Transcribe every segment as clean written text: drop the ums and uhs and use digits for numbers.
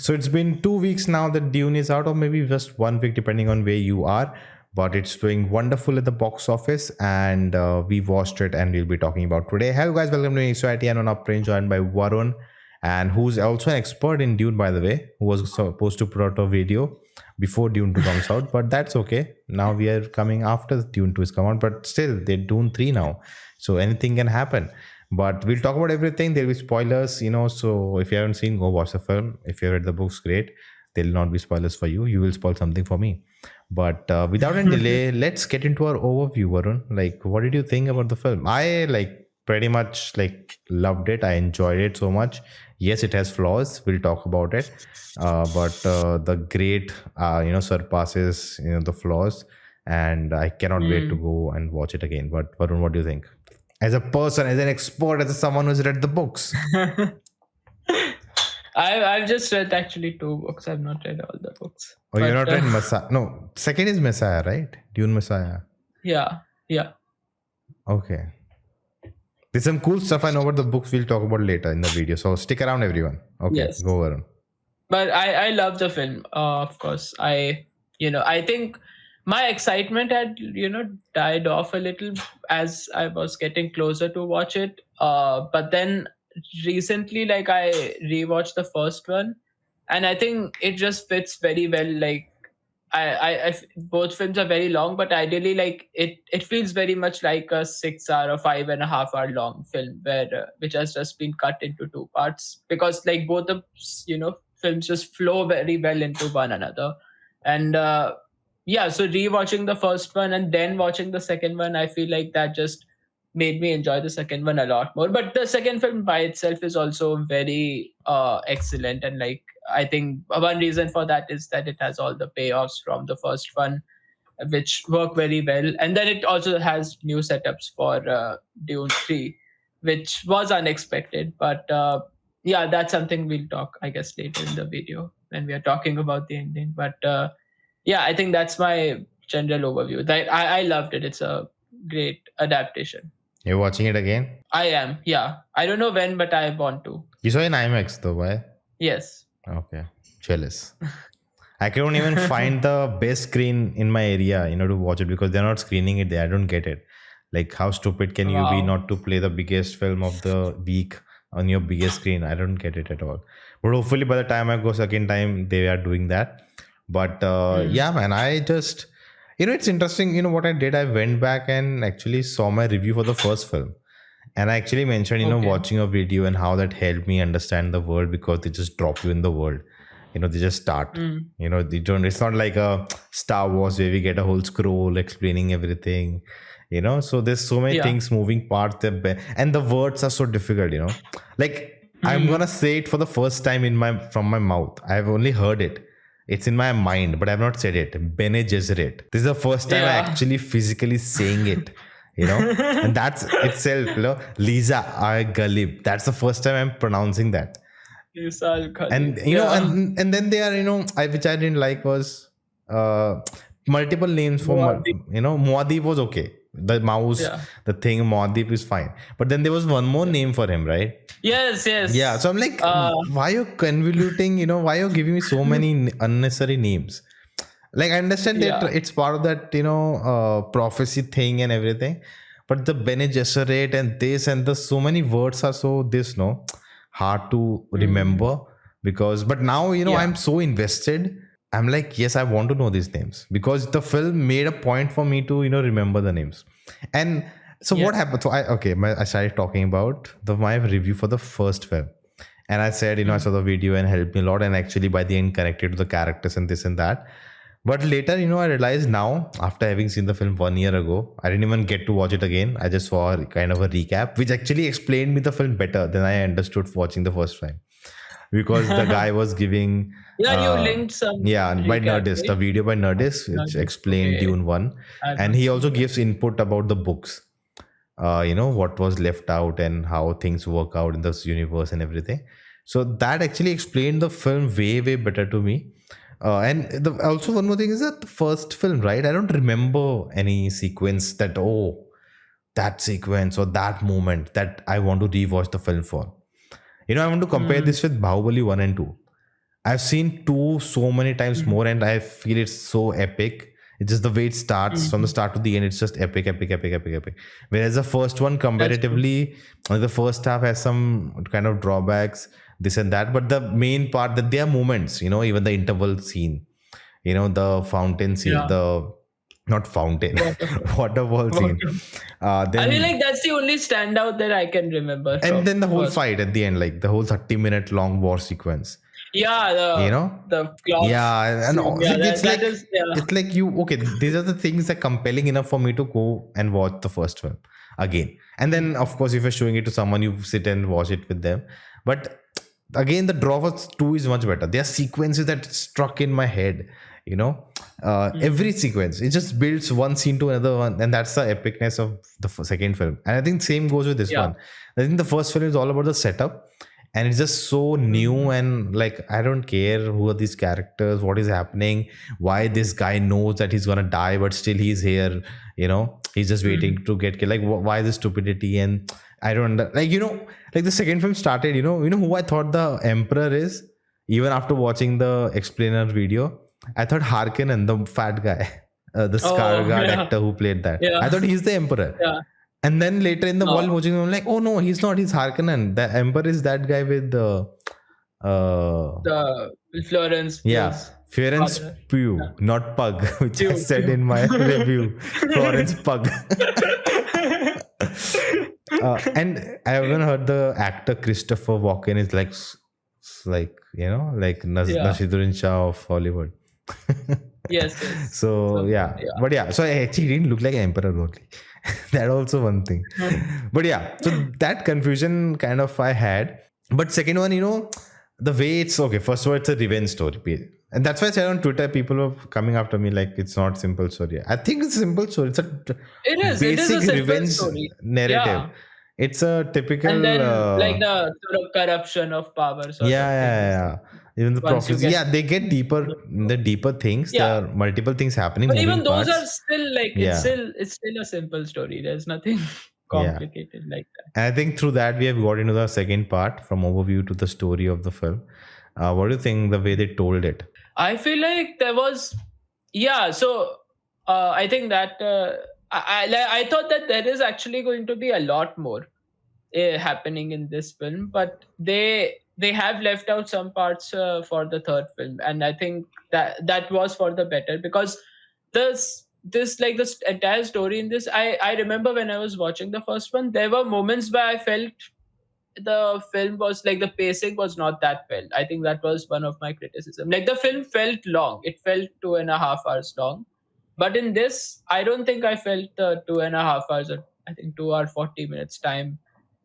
So it's been 2 weeks now that Dune is out, or maybe just 1 week, depending on where you are. But it's doing wonderful at the box office, and we watched it, and we'll be talking about today. Hello, guys, welcome to Society. I'm on Uprange, joined by Varun, and who's also an expert in Dune, by the way, who was supposed to put out a video before Dune 2 comes out, but that's okay. Now we are coming after Dune 2 is come out, but still, they're Dune 3 now, so anything can happen. But we'll talk about everything. There'll be spoilers, so if you haven't seen, go watch the film. If you read the books, great. There'll not be spoilers for you. You will spoil something for me. But without any delay, let's get into our overview, Varun. Like, what did you think about the film? I pretty much loved it. I enjoyed it so much. Yes, it has flaws. We'll talk about it. But the great, surpasses, the flaws. And I cannot wait to go and watch it again. But Varun, what do you think? As a person, as an expert, as someone who's read the books. I've just read actually 2 books. I've not read all the books. Oh, you're not read Messiah? No, second is Messiah, right? Dune Messiah. Yeah. Okay. There's some cool stuff I know about the books we'll talk about later in the video. So stick around, everyone. Okay, yes. Go on. But I love the film. Of course, I think my excitement had died off a little as I was getting closer to watch it. But then recently, I rewatched the first one, and I think it just fits very well. I both films are very long, but ideally, it feels very much like a 6 hour or 5.5 hour long film, where which has just been cut into 2 parts, because both the films just flow very well into one another. And so rewatching the first one and then watching the second one, I feel like that just made me enjoy the second one a lot more. But the second film by itself is also very excellent, and I think one reason for that is that it has all the payoffs from the first one, which work very well. And then it also has new setups for Dune 3, which was unexpected. But that's something we'll talk, I guess, later in the video when we are talking about the ending. But I think that's my general overview. I loved it. It's a great adaptation. You're watching it again? I am, yeah. I don't know when, but I want to. You saw it in IMAX though, why? Yes. Okay. Jealous. I couldn't even find the best screen in my area, to watch it, because they're not screening it there. I don't get it. How stupid can you be not to play the biggest film of the week on your biggest screen? I don't get it at all. But hopefully by the time I go second time, they are doing that. But man, I just... it's interesting, what I did, I went back and actually saw my review for the first film. And I actually mentioned, watching a video and how that helped me understand the world, because they just drop you in the world. They just start. They don't, it's not like a Star Wars where we get a whole scroll explaining everything. So there's so many things, moving parts there. And the words are so difficult, I'm going to say it for the first time from my mouth. I've only heard it. It's in my mind, but I've not said it. Bene Gesserit. This is the first time I actually physically saying it, and that's itself, Lisa Al-Ghalib. That's the first time I'm pronouncing that. Lisa Al-Ghalib. And, and then they are, which I didn't like was multiple names for, Muad'Dib was okay. The mouse, the thing, Muad'Dib is fine. But then there was one more name for him, right? Yes. Yeah, so I'm like, why are you convoluting, why are you giving me so many unnecessary names? I understand that it's part of that, prophecy thing and everything. But the Bene Gesserit and this and the so many words are so hard to remember. But now, I'm so invested. I'm like, yes, I want to know these names, because the film made a point for me to, remember the names. And so what happened? So I started talking about my review for the first film. And I said, I saw the video and helped me a lot. And actually by the end connected to the characters and this and that. But later, I realized now, after having seen the film 1 year ago, I didn't even get to watch it again. I just saw kind of a recap, which actually explained me the film better than I understood watching the first time. Because the guy was giving... you linked some... by Nerdist, a video by Nerdist, which explained Dune 1. And he also gives input about the books. What was left out and how things work out in this universe and everything. So that actually explained the film way, way better to me. And also one more thing is that the first film, right? I don't remember any sequence that sequence or that moment that I want to rewatch the film for. I want to compare this with Bahubali 1 and 2. I've seen 2 so many times more, and I feel it's so epic. It's just the way it starts from the start to the end. It's just epic, epic, epic, epic, epic. Whereas the first one, That's true. comparatively, the first half has some kind of drawbacks, this and that. But the main part, that there are moments, even the interval scene, the fountain scene, Yeah. the not fountain, Waterfall. waterfall scene. I feel Then like that's the only standout that I can remember and from then the whole first. fight at the end, like the whole 30-minute long war sequence. Yeah, You know, the clock yeah, and scene. Yeah, it's that like is you okay. These are the things that are compelling enough for me to go and watch the first film again. And then, of course, if you're showing it to someone, you sit and watch it with them. But again, the draw for 2 is much better. There are sequences that struck in my head. Every sequence, it just builds one scene to another one, and that's the epicness of the second film. And I think same goes with this yeah. one. I think the first film is all about the setup, and it's just so new, and like I don't care who are these characters, what is happening, why this guy knows that he's gonna die, but still he's here. He's just waiting to get killed. Like why the stupidity? And I don't like the second film started. Who I thought the Emperor is, even after watching the explainer video. I thought Harkonnen, the fat guy, the Skarsgård yeah. actor who played that. Yeah. I thought he's the Emperor. Yeah. And then later in the No. wall watching, I'm like, oh no, he's not. He's Harkonnen. The Emperor is that guy with the The Florence. Florence father. Pugh, not Pug, which I Pugh, said Pugh. in my review. Florence Pug. And I even heard the actor Christopher Walken is like Nashiduddin Shah of Hollywood. Yes. So yeah, but yeah, so actually he didn't look like an emperor only. That also one thing. But yeah, so that confusion kind of I had. But second one, the way it's okay. First of all, it's a revenge story, and that's why I said on Twitter, people were coming after me like it's not simple story. I think it's a simple story. It's a It is a basic simple revenge story. narrative. Yeah. It's a typical. And then like the sort of corruption of power sort of thing. Yeah. Even the Once you prophecy. get- They get deeper. The deeper things. Yeah. There are multiple things happening. But moving even those parts. are still like Yeah. it's still a simple story. There's nothing complicated like that. And I think through that we have got into the second part, from overview to the story of the film. What do you think the way they told it? I feel like there was so I think that I thought that there is actually going to be a lot more happening in this film, but they have left out some parts for the third film, and I think that was for the better, because this entire story in this, I remember when I was watching the first one, there were moments where I felt the film was like the pacing was not that well. I think that was one of my criticism. Like the film felt long. It felt 2.5 hours long. But in this, I don't think I felt the 2.5 hours, or I think 2 hour 40 minutes time.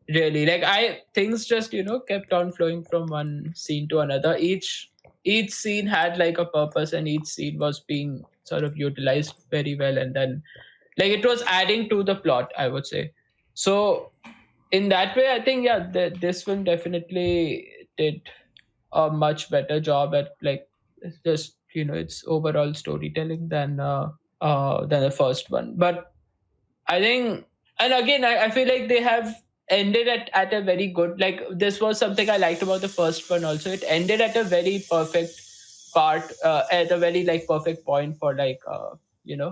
Really. Like things just, kept on flowing from one scene to another. Each scene had like a purpose, and each scene was being sort of utilized very well, and then like it was adding to the plot, I would say. So in that way, I think this film definitely did a much better job at like just its overall storytelling than the first one. But I think, and again, I feel like they have ended at a very good, like this was something I liked about the first one also. It ended at a very perfect part, at a very like perfect point for like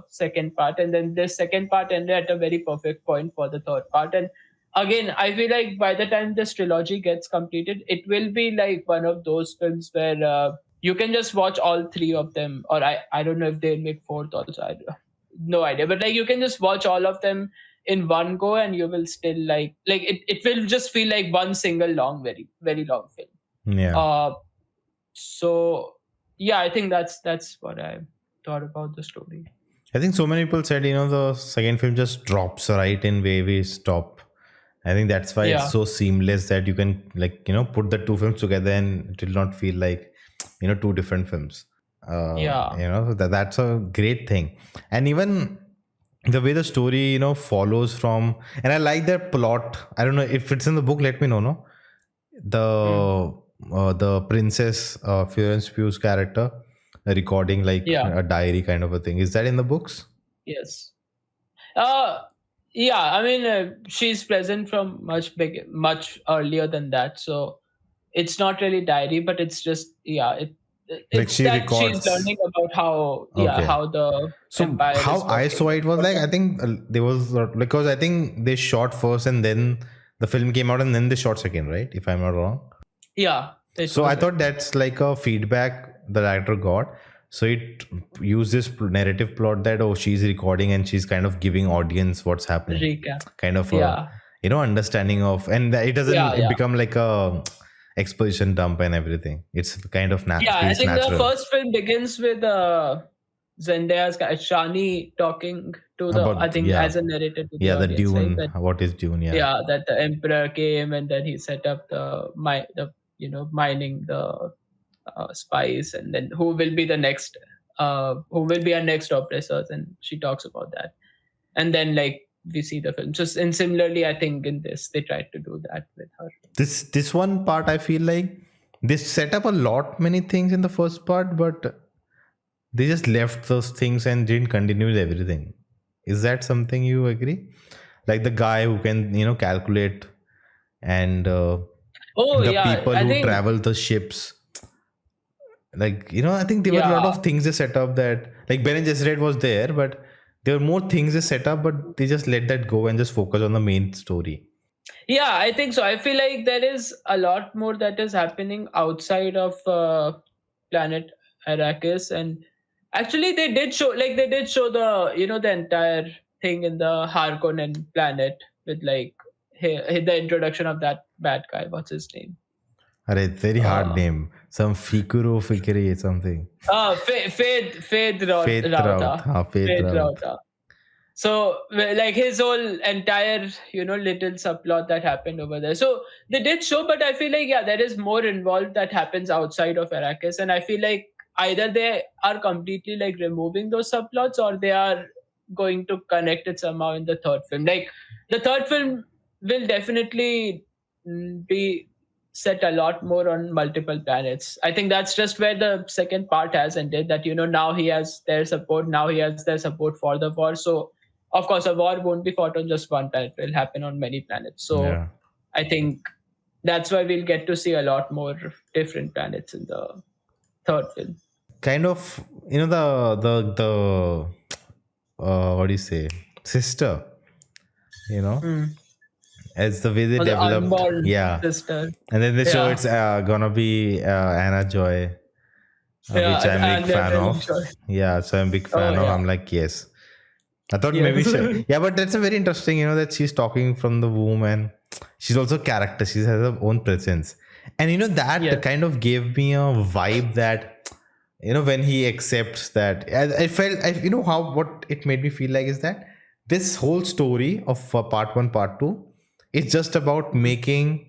second part, and then this second part ended at a very perfect point for the third part. And again, I feel like by the time this trilogy gets completed, it will be like one of those films where you can just watch all three of them, or I don't know if they'll make fourth also. No idea, but like you can just watch all of them in one go, and you will still like it will just feel like one single long, very very long film. Yeah. So yeah, I think that's what I thought about the story. I think so many people said, the second film just drops right in where we stop. I think that's why it's so seamless that you can put the two films together and it will not feel like, two different films. That's a great thing. And even the way the story, follows from, and I like their plot. I don't know if it's in the book, let me know, no? The princess, Florence Pugh's character, recording like a diary kind of a thing. Is that in the books? Yes. I mean, she's present from much earlier than that. So it's not really diary, but it's just, Like it's she that she's records. learning about how Okay. how the So empire how is I saw working. it was like, I think there was because I think they shot first and then the film came out and then they shot second, right? If I'm not wrong. Yeah, it So was I like thought that's like a feedback the director got. So it used this narrative plot that, oh, she's recording and she's kind of giving audience what's happening, recap. kind of a Yeah, understanding of, and it doesn't yeah, it yeah. become like a exposition dump and everything. It's kind of Yeah, I feels think the natural. first film begins with Zendaya's Shani talking to the, I About think, as a narrator to the the audience, right? Dune. That What is Dune? Yeah. yeah, that the emperor came and then he set up the mining the spice, and then who will be the next, who will be our next oppressors, and she talks about that, and then like we see the film. Just and similarly, I think in this they tried to do that with her. This one part, I feel like they set up a lot many things in the first part, but they just left those things and didn't continue with everything. Is that something you agree? Like the guy who can calculate, and Oh the yeah, people I who think travel the ships. Like I think there were a yeah. lot of things they set up, that like Ben and Gesserit was there, but there were more things they set up, but they just let that go and just focus on the main story. Yeah, I think so. I feel like there is a lot more that is happening outside of planet Arrakis, and actually they did show the the entire thing in the Harkonnen planet with like the introduction of that bad guy. What's his name? It's very hard Uh, name. Some Fikiri something. Fade Faith Raut. Rauta. Faith Fade Raut. Rauta. So like his whole entire little subplot that happened over there, so they did show, but I feel like yeah, there is more involved that happens outside of Arrakis, and I feel like either they are completely like removing those subplots, or they are going to connect it somehow in the third film. Like the third film will definitely be set a lot more on multiple planets. I think that's just where the second part has ended, that now he has their support, now he has their support for the war. So of course, a war won't be fought on just one planet. It will happen on many planets. So Yeah. I think that's why we'll get to see a lot more different planets in the third film. Kind of, the what do you say, sister, Hmm. as the way they Or the developed. unborn Yeah. sister. And then they show Yeah. it's gonna be Anna Joy, Yeah. which I'm a big And fan then of. Yeah, so I'm a big oh fan of. yeah. I'm like, yes. I thought maybe Yes. yeah, but that's a very interesting, that she's talking from the womb, and she's also a character. She has her own presence, and that Yes. kind of gave me a vibe that, when he accepts that, I felt, how what it made me feel like is that this whole story of part one, part two, is just about making.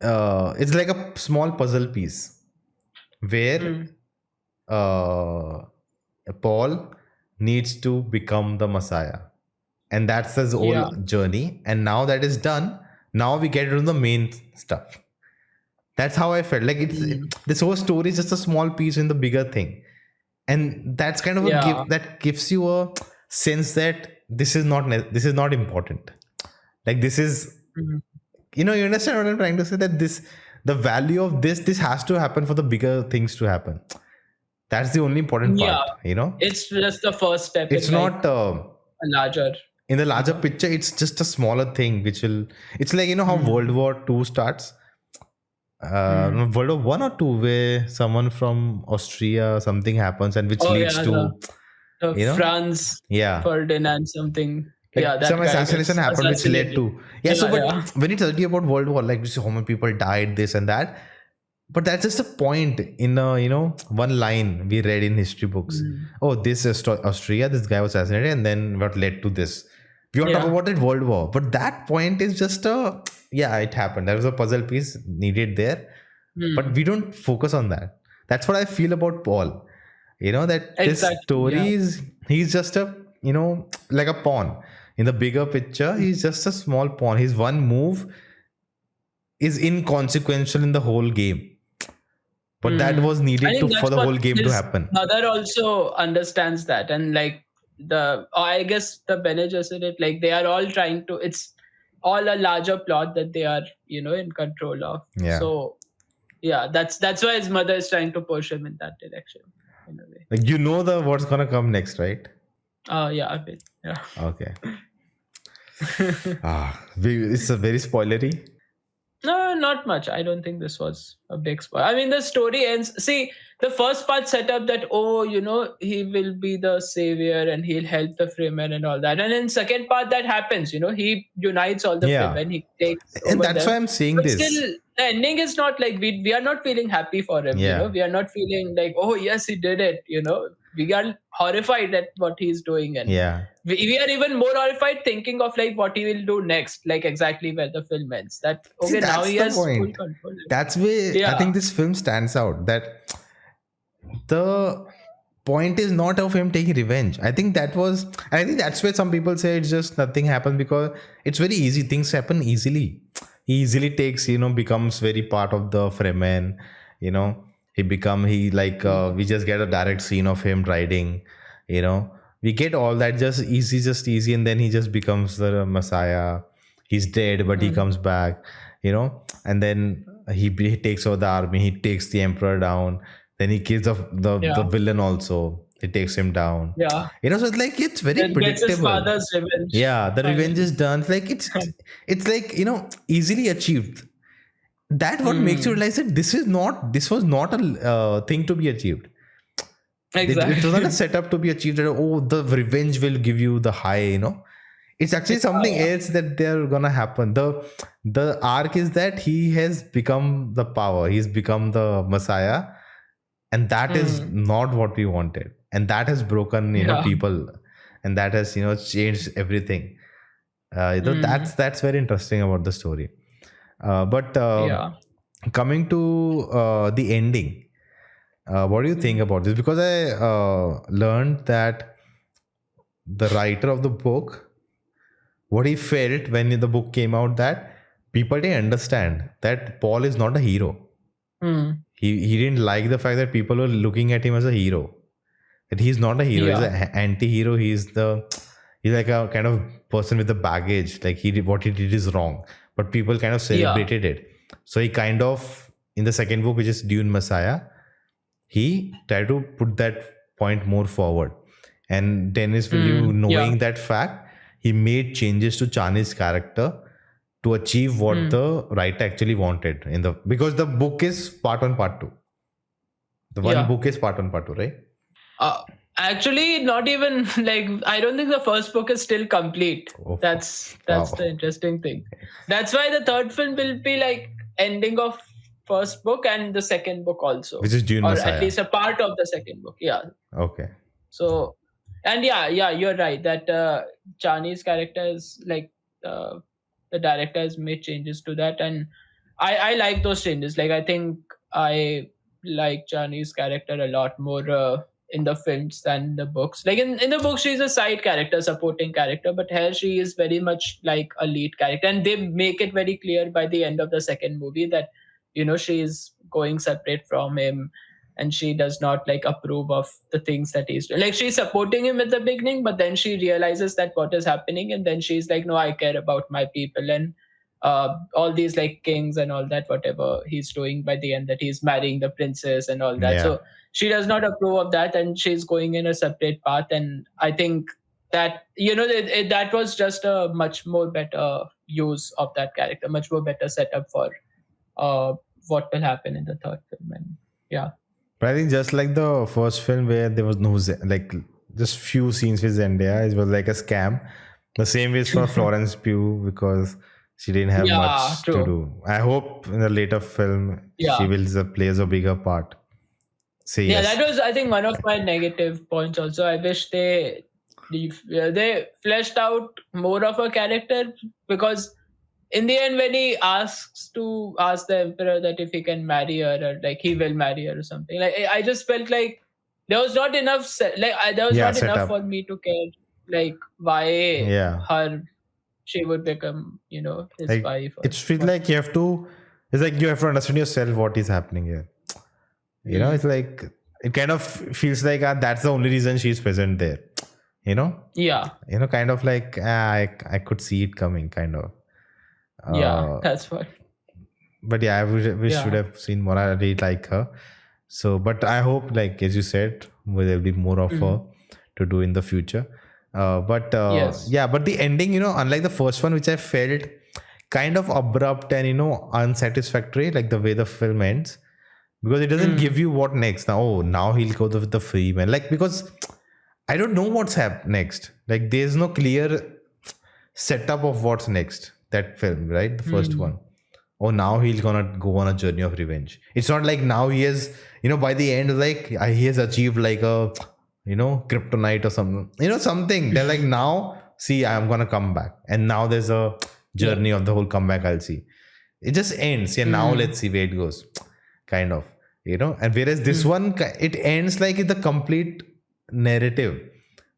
It's like a small puzzle piece where Hmm. Paul needs to become the Messiah, and that's his whole Yeah. journey. And now that is done, now we get into the main stuff. That's how I felt. Like Hmm. this whole story is just a small piece in the bigger thing, and that's kind of a Yeah. give that gives you a sense that this is not important. Like this is, Hmm. you understand what I'm trying to say, that the value of this has to happen for the bigger things to happen. That's the only important Yeah. part. It's just the first step It's in like not a larger. in the larger picture. It's just a smaller thing which will. It's like how World War II starts. Hmm. World War One or two, where someone from Austria, something happens, and which Oh leads yeah, to, the you know Franz yeah, Ferdinand something. Yeah, like some that guy assassination gets happened which led assassinated. to, yeah. So Yeah, but yeah. when you tell you about World War, like we see how many people died, this and that, but that's just a point in one line we read in history books. Mm. Oh, this is Austria, this guy was assassinated, and then what led to this. We are talking Yeah. about it World War, but that point is just a, yeah, it happened. There was a puzzle piece needed there, but Mm. we don't focus on that. That's what I feel about Paul. That this Exactly. Yeah. story is, he's just a, like a pawn in the bigger picture. He's just a small pawn. His one move is inconsequential in the whole game, but that Mm. was I needed to think for that's the what whole game to his happen. mother also understands that, and like I guess the Bene Gesserit, like they are all trying to. It's all a larger plot that they are in control of. Yeah. So yeah, that's why his mother is trying to push him in that direction in a way. Like the what's gonna come next, right? Yeah, a bit. Yeah. Okay. It's a very spoilery. No, not much. I don't think this was a big spoil. I mean, the story ends. See, the first part set up that, oh, he will be the savior and he'll help the Fremen and all that. And in second part, that happens. He unites all the Yeah, Fremen. He takes and over that's why them. I'm saying But this. still, the ending is not like we are not feeling happy for him. Yeah, We are not feeling like, oh yes, he did it. We are horrified at what he's doing, and yeah. we are even more horrified thinking of like what he will do next, like exactly where the film ends. That See, okay, now that's he the has full point. control. That's where I Yeah, think this film stands out. That the point is not of him taking revenge. I think that's where some people say it's just nothing happens because it's very easy. Things happen easily. He easily takes, becomes very part of the Fremen. You know, we just get a direct scene of him riding. You know, we get all that just easy, and then he just becomes the Messiah. He's dead, but he comes back. And then he takes over the army. He takes the emperor down. Then he kills the yeah, villain also. He takes him down. yeah. So it's very Then gets his predictable. father's revenge Yeah, the revenge finally. is done. It's like easily achieved. That what makes you realize that this was not a thing to be achieved. It was not a Exactly. setup to be achieved. That, oh, the revenge will give you the high. It's actually something Yeah, else that they're gonna happen. The arc is that he has become the power. He's become the Messiah, and that is not what we wanted, and that has broken yeah, people, and that has changed everything. That's very interesting about the story. But yeah. coming to the ending, what do you think about this? Because I learned that the writer of the book, what he felt when the book came out, that people didn't understand that Paul is not a hero. Mm. He didn't like the fact that people were looking at him as a hero. That he's not a hero. He's Yeah, an anti-hero. He's like a kind of person with the baggage. Like what he did is wrong, but people kind of yeah. celebrated it. So he kind of, in the second book, which is Dune Messiah, he tried to put that point more forward. And Denis Villeneuve, Yeah. knowing that fact, he made changes to Chani's character to achieve what the writer actually wanted because the book is part 1, part 2. The one Yeah. book is part 1, part 2, right? Actually, not even like I don't think the first book is still complete. Oh, That's wow. the interesting thing. That's why the third film will be like ending of first book and the second book also, Which is Dune or Messiah. at least a part of the second book. Yeah. Okay. So, and yeah, you're right that Chani's character is like the director has made changes to that, and I like those changes. Like I think I like Chani's character a lot more in the films than the books. Like in the book, she's a side character, supporting character, but here she is very much like a lead character, and they make it very clear by the end of the second movie that she is going separate from him, and she does not like approve of the things that he's doing. Like she's supporting him at the beginning, but then she realizes that what is happening, and then she's like, no, I care about my people, and all these like kings and all that, whatever he's doing by the end, that he's marrying the princess and all that. Yeah. So she does not approve of that, and she's going in a separate path. And I think that that was just a much more better use of that character, much more better setup for what will happen in the third film. And yeah. But I think just like the first film where there was like just few scenes with Zendaya, it was like a scam. The same way is for Florence Pugh because she didn't have Yeah, much true. to do. I hope in a later film she will plays a bigger part. Say Yeah, yes. that was I think one of my negative points also. I wish they fleshed out more of a character, because in the end when he asks the emperor that if he can marry her, or like he will marry her or something, like I just felt like there was not enough there was not enough setup. for me to care like why Yeah. she would become his Like, wife. it feels like you have to understand yourself what is happening here. It's like it kind of feels like that's the only reason she's present there. Yeah. Kind of like I could see it coming, kind of. Yeah, that's what. but yeah, we should Yeah. have seen more. I really like her. So, but I hope, like as you said, there'll be more of her Mhm. to do in the future. But Yes. yeah, but the ending, unlike the first one, which I felt kind of abrupt and unsatisfactory, like the way the film ends, because it doesn't give Mm. you what next. Now, now he'll go with the Fremen, like, because I don't know what's next. Like, there's no clear setup of what's next. That film, right? The first Mm. one. Oh, now he's gonna go on a journey of revenge. It's not like now he has, by the end, like he has achieved like a, kryptonite or something. Something. They're like, now, see, I'm gonna come back, and now there's a Yeah. journey of the whole comeback. I'll see. It just ends. Yeah. Now Mm. let's see where it goes. Kind of. And whereas this Mm. one, it ends like the complete narrative,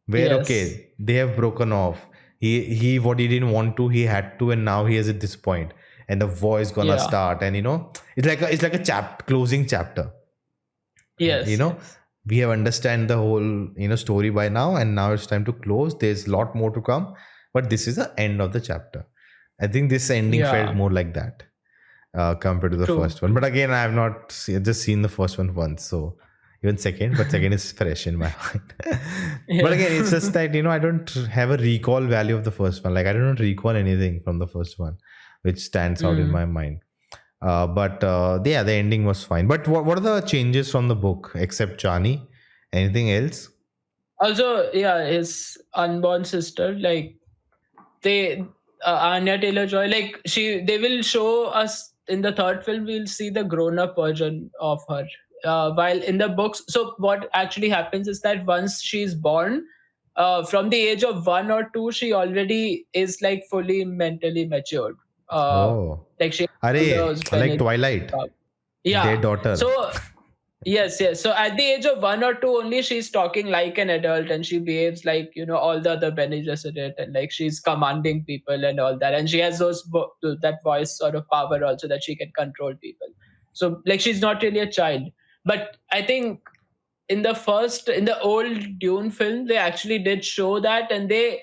where Yes. okay, they have broken off. He what he didn't want to, he had to, and now he is at this point, and the war is gonna Yeah. start, and it's like a closing chapter. Yes. Yes. We have understand the whole story by now, and now it's time to close. There's a lot more to come, but this is the end of the chapter. I think this ending felt Yeah. more like that compared to the True. first one. But again, I have not just seen the first one once, so even second, but second is fresh in my mind. But again, it's just that I don't have a recall value of the first one. Like, I don't recall anything from the first one which stands out in Mm. my mind. But yeah, the ending was fine. But what are the changes from the book except Chani? Anything else? Also, yeah, his unborn sister, like they, Anya Taylor-Joy, like they will show us in the third film. We'll see the grown-up version of her. While in the books, so what actually happens is that once she's born, from the age of 1 or 2, she already is like fully mentally matured. Oh, Like she has all Are those like benefits. Twilight, their Yeah. daughter. So yes, yes. So at the age of 1 or 2 only, she's talking like an adult, and she behaves like all the other Bene Gesserit, and like she's commanding people and all that, and she has that voice sort of power also that she can control people. So like she's not really a child, but I think in the old Dune film, they actually did show that, and they,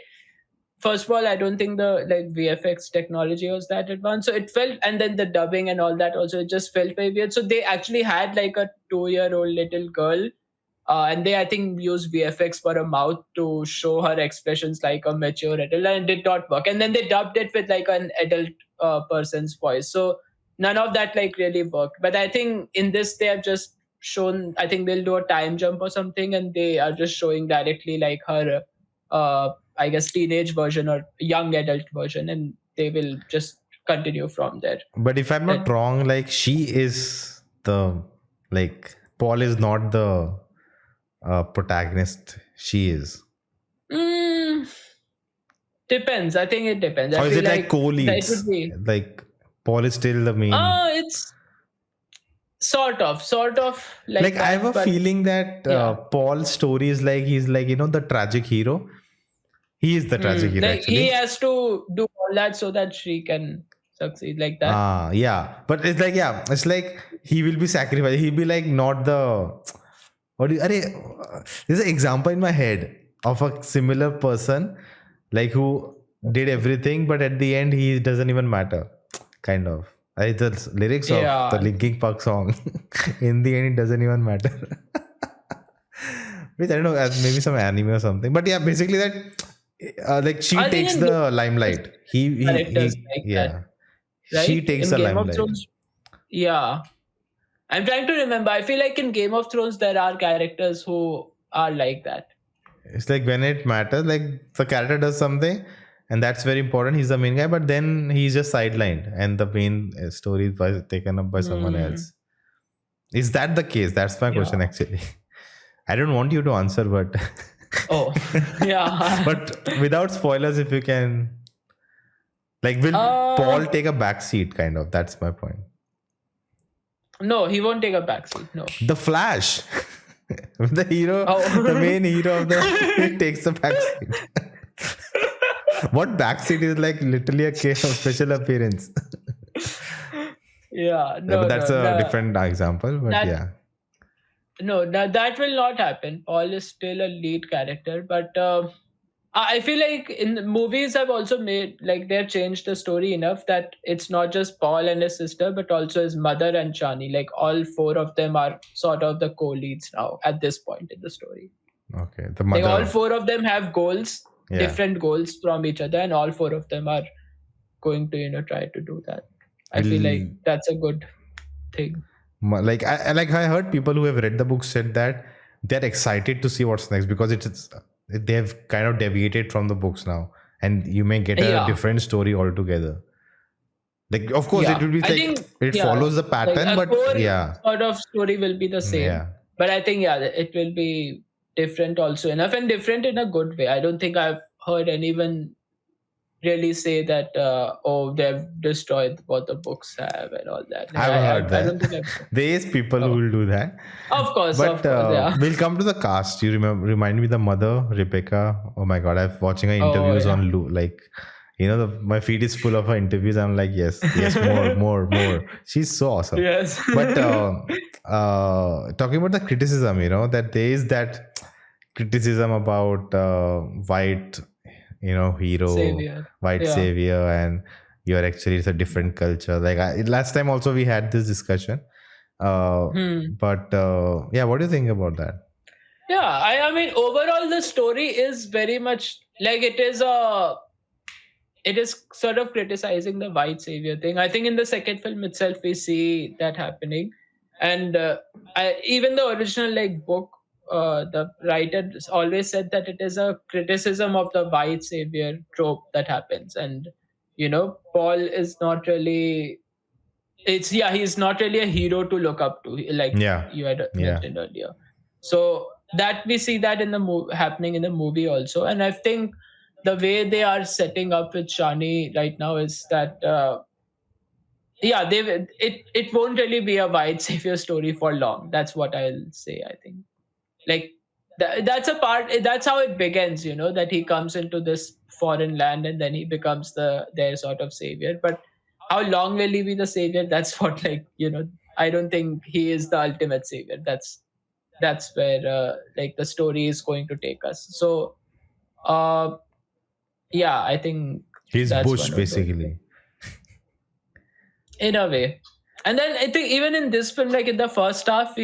first of all, I don't think the like VFX technology was that advanced. So it felt, and then the dubbing and all that also, it just felt very weird. So they actually had like a 2-year-old little girl, and they, I think, used VFX for a mouth to show her expressions like a mature adult, and it did not work. And then they dubbed it with like an adult person's voice. So none of that like really worked. But I think in this they have just shown, I think they'll do a time jump or something, and they are just showing directly like her, I guess, teenage version or young adult version, and they will just continue from there. But if I'm not But wrong, like she is the, like Paul is not the protagonist. She is. mm, depends. I think it depends. I Or is feel it like like that would co-leads? be. Like Paul is still the main. It's sort of like Like I have that, a but feeling that yeah. Paul's story is like he's like the tragic hero. He is the tragic hero Like he actually. has to do all that so that she can succeed, like that. Yeah. But it's like, yeah, it's like he will be sacrificed. He'll be like not the, what do you, there's an example in my head of a similar person, like who did everything, but at the end he doesn't even matter. Kind of. The lyrics of the Yeah. Linkin Park song, in the end, it doesn't even matter. Which I don't know, as maybe some anime or something. But yeah, basically that, like she I think takes in Game the of Thrones, limelight. characters He, like that, yeah, she right? takes In the Game of limelight. Thrones, yeah. I'm trying to remember. I feel like in Game of Thrones there are characters who are like that. It's like when it matters, like the character does something, and that's very important. He's the main guy, but then he's just sidelined, and the main story is taken up by someone Hmm. else. Is that the case? That's my question, Yeah. actually. I don't want you to answer, but Oh, yeah. but without spoilers, if you can, like, will Paul take a back seat? Kind of. That's my point. No, he won't take a backseat. No. The Flash, the hero, Oh. the main hero of the, he takes the back seat. What backseat is like literally a case of special appearance. Yeah. But No. that's No. a different example. But That yeah, no. That will not happen. Paul is still a lead character, but I feel like in the movies have also made, like, they've changed the story enough that it's not just Paul and his sister, but also his mother and Chani. Like, all four of them are sort of the co-leads now at this point in the story. Okay, the Like, all mother. four of them have goals, Yeah. different goals from each other, and all four of them are going to try to do that. I feel like that's a good thing. Like I heard people who have read the book said that they're excited to see what's next because they have kind of deviated from the books now, and you may get a Yeah. different story altogether. Like, of course, Yeah. it will be I like think, it yeah, follows the like pattern, a but core yeah, sort of story will be the same. yeah, But I think, yeah, it will be different also enough, and different in a good way. I don't think I've heard anyone really say that, oh, they've destroyed what the books have and all that. Like, I've heard I don't that. think I've. There is people who Oh, will do that. of course, But yeah. we'll come to the cast. You remind me the mother, Rebecca. Oh my god, I'm watching her interviews yeah. on like, my feed is full of her interviews. I'm like, yes, more. She's so awesome. Yes. But talking about the criticism, that there is that criticism about white, hero, Savior. white Yeah. savior, and you're actually, it's a different culture. Like last time also we had this discussion. But yeah, what do you think about that? Yeah, I mean, overall, the story is very much like it is sort of criticizing the white savior thing. I think in the second film itself, we see that happening, and even the original book, the writer always said that it is a criticism of the white savior trope that happens, and Paul is not really. He's not really a hero to look up to, like you had mentioned earlier. So that we see that in the happening in the movie also, and I think the way they are setting up with Shani right now is that it won't really be a white savior story for long. That's what I'll say. I think that's a part. That's how it begins. That he comes into this foreign land and then he becomes their sort of savior. But how long will he be the savior? That's what I don't think he is the ultimate savior. That's where the story is going to take us. So I think he's that's Bush basically, in a way. And then I think even in this film, like in the first half,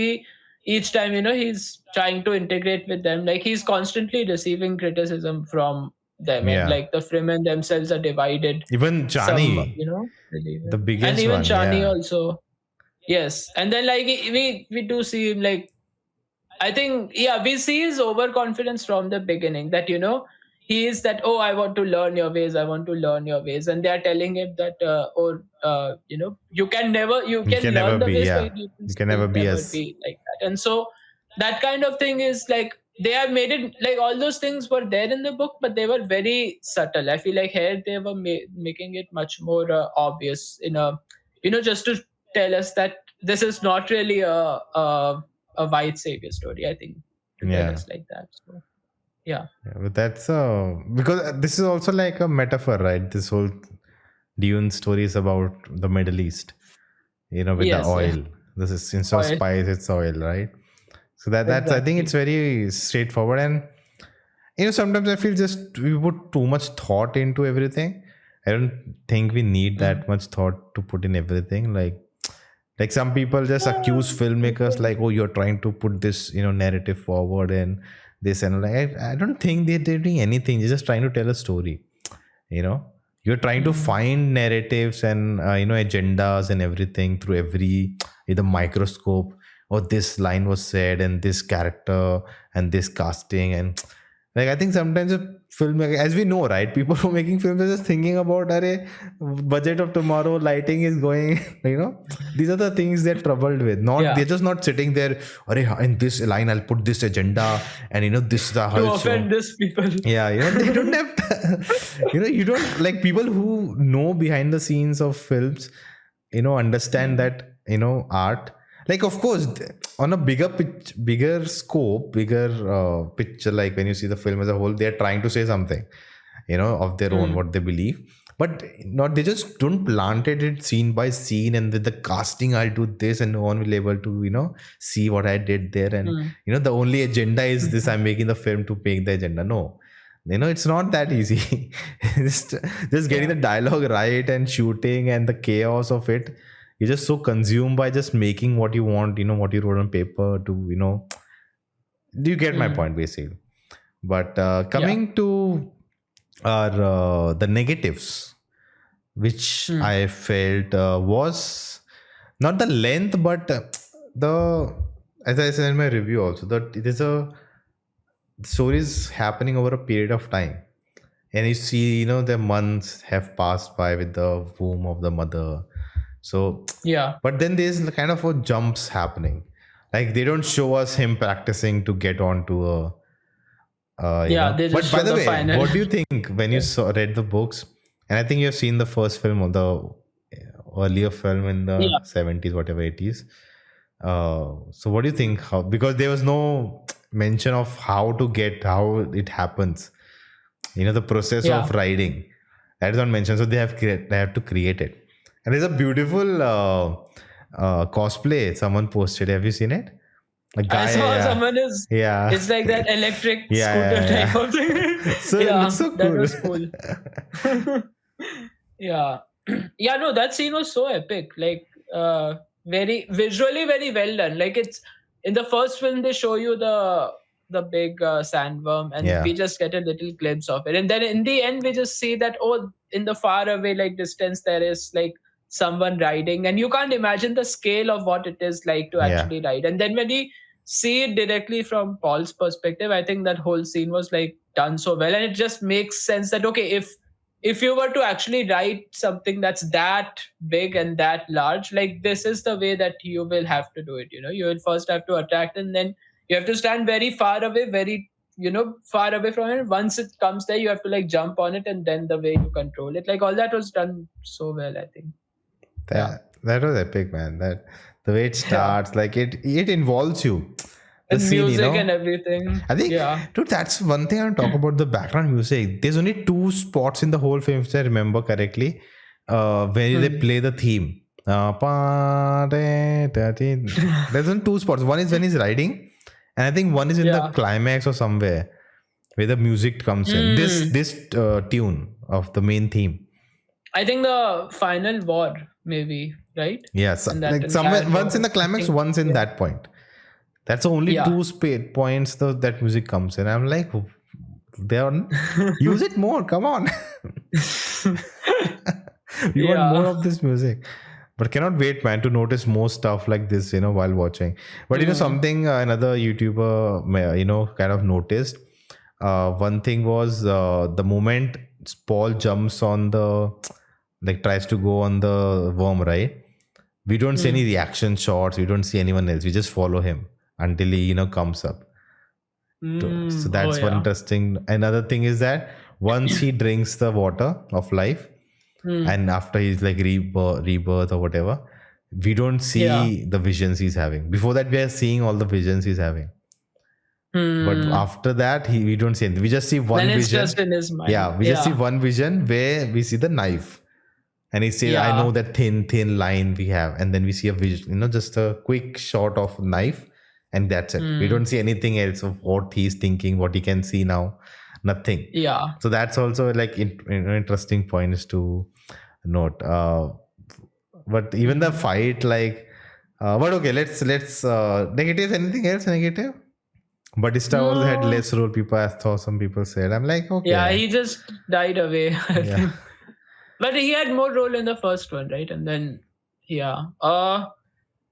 each time he's trying to integrate with them, like he's constantly receiving criticism from them, and like the Fremen themselves are divided. Even Chani, the biggest and even one, Chani also. Yes, and then we do see him, like, I think we see his overconfidence from the beginning, that he is that, oh, I want to learn your ways, and they are telling him that you can never learn the ways, but you can never be like that. And so that kind of thing is like they have made it like all those things were there in the book, but they were very subtle. I feel like here they were making it much more obvious in a just to tell us that this is not really a white savior story. I think to tell us like that. So yeah, but that's because this is also like a metaphor, right? This whole Dune story is about the Middle East, with the oil. This is, instead of spice, it's oil, right? So that's exactly. I think it's very straightforward, and sometimes I feel just we put too much thought into everything. I don't think we need that much thought to put in everything. Like some people just accuse filmmakers like, oh, you're trying to put this narrative forward and this, and like I don't think they're doing anything. They're just trying to tell a story. You're trying to find narratives and agendas and everything through every either microscope, or this line was said and this character and this casting, and like I think sometimes a filmmaker, as we know, right, people who are making films are just thinking about budget of tomorrow, lighting is going, these are the things they're troubled with. They're just not sitting there, in this line I'll put this agenda, and this the to offend this people. They don't have you don't, like, people who know behind the scenes of films understand that art. Like, of course, on a bigger scope, bigger picture, like when you see the film as a whole, they're trying to say something, of their own, what they believe. But they just don't plant it scene by scene, and with the casting, I'll do this, and no one will be able to, see what I did there. And, the only agenda is this, I'm making the film to make the agenda. No. It's not that easy. just just getting the dialogue right and shooting and the chaos of it. You're just so consumed by just making what you want, what you wrote on paper to, do you get my Mm. point basically? But Yeah. coming to our the negatives, which Mm. I felt was not the length, but the, as I said in my review also, that it is a story is happening over a period of time, and you see, the months have passed by with the womb of the mother. So, Yeah. but then there's kind of a jumps happening. Like they don't show us him practicing to get onto a, Yeah. They But just by show the the way, final. what do you think when you Yeah. read the books? And I think you've seen the first film or the earlier film in the Yeah. 70s, whatever it is. So what do you think? How, because there was no mention of how it happens. The process of Yeah. writing that is not mentioned. So they have to create it. And there's a beautiful cosplay someone posted. Have you seen it? A I guy, saw yeah, someone is. yeah, It's like that electric yeah, scooter yeah, type of thing. yeah. So it looks Yeah, so that cool. was cool. Yeah. Yeah, no, that scene was so epic. Like, very visually very well done. Like, it's in the first film they show you the big sandworm, and Yeah, we just get a little glimpse of it, and then in the end we just see that, oh, in the far away like distance there is like someone riding, and you can't imagine the scale of what it is like to yeah, actually ride. And then when we see it directly from Paul's perspective, I think that whole scene was like done so well, and it just makes sense that, okay, if you were to actually write something that's that big and that large, like, this is the way that you will have to do it. You will first have to attack, and then you have to stand very far away, very, far away from it. Once it comes there, you have to like jump on it, and then the way you control it, like, all that was done so well, I think. Yeah. that was epic, man. That the way it Yeah. starts, like it involves you. The And scene, music and everything. I think, Yeah. dude, that's one thing I want to talk about the background music. There's only two spots in the whole film, if I remember correctly, where they Hmm. play the theme. There's only two spots. One is when he's riding, and I think one is in the Yeah. climax or somewhere where the music comes in. This tune of the main theme. I think the final war, maybe, right? Yes, And that like somewhere entire once in war. the I climax, think, once in yeah. that point. That's the only Yeah. two points that music comes in. I'm like, they are use it more. Come on, we want more Yeah. of this music. But cannot wait, man, to notice more stuff like this, while watching. But Mm. something another YouTuber, kind of noticed. One thing was the moment Paul jumps on the, like, tries to go on the worm, right? We don't see any reaction shots. We don't see anyone else. We just follow him until he, comes up. So Oh that's one yeah. interesting. Another thing is that once he drinks the water of life, Mm. and after he's like rebirth or whatever, we don't Yeah. see the visions he's having. Before that, we are seeing all the visions he's having. But Hmm. after that, we don't see anything. We just see one Then it's vision. just in his mind. Yeah, we just see Yeah. one vision where we see the knife. And he says, I know Yeah. that thin line we have. And then we see a vision, just a quick shot of knife. And that's it. We Hmm. don't see anything else of what he's thinking, what he can see now. Nothing. Yeah. So that's also like interesting points to note. But even the fight, like, but okay, let's negative. Anything else negative? Bautista also had No. less role. I thought some people said. I'm like, okay. Yeah, he just died away. I Yeah. think. But he had more role in the first one, right? And then, yeah.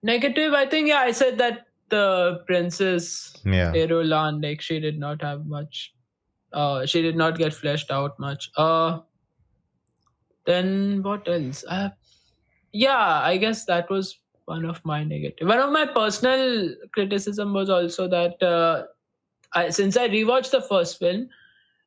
Negative, I think, yeah, I said that the princess Yeah. Erolan, like, she did not have much. She did not get fleshed out much. Then what else? Yeah, I guess that was one of my negative. One of my personal criticism was also that since I rewatched the first film,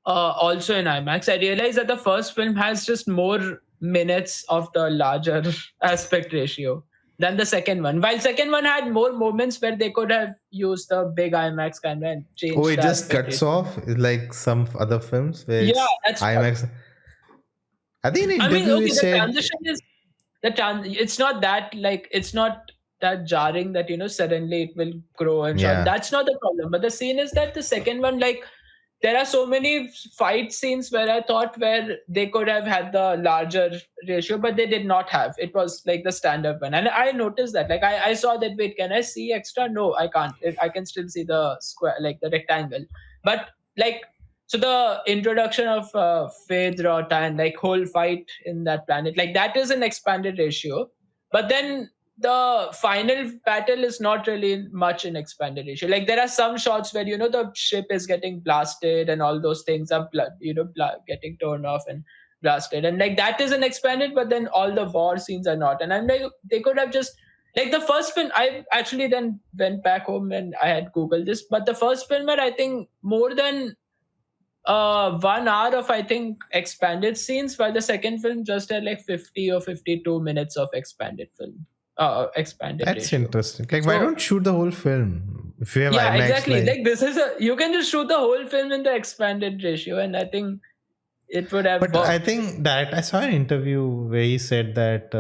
also in IMAX, I realized that the first film has just more minutes of the larger aspect ratio than the second one. While second one had more moments where they could have used the big IMAX camera and changed. Oh, it the just aspect cuts ratio. off like some other films where Yeah, it's that's what- IMAX. I think in I mean, interview okay, he the said, transition is it's not that, like, it's not that jarring that suddenly it will grow and Yeah. short. That's not the problem. But the scene is that the second one, like, there are so many fight scenes where I thought where they could have had the larger ratio, but they did not have. It was like the standard one. And I noticed that. Like I saw that, wait, can I see extra? No, I can't. I can still see the square, like the rectangle. But like, so the introduction of Phaedra and like whole fight in that planet, like that is an expanded ratio. But then the final battle is not really much in expanded ratio. Like there are some shots where the ship is getting blasted and all those things are getting torn off and blasted, and like that is an expanded. But then all the war scenes are not. And I'm like, they could have just like the first film. I actually then went back home and I had Googled this, but the first film had I think more than 1 hour of I think expanded scenes, while the second film just had like 50 or 52 minutes of expanded film. Expanded That's ratio. interesting. Like, why don't shoot the whole film if you have Yeah, IMAX? exactly. Like this is you can just shoot the whole film in the expanded ratio, and I think it would have. But worked. I think that I saw an interview where he said that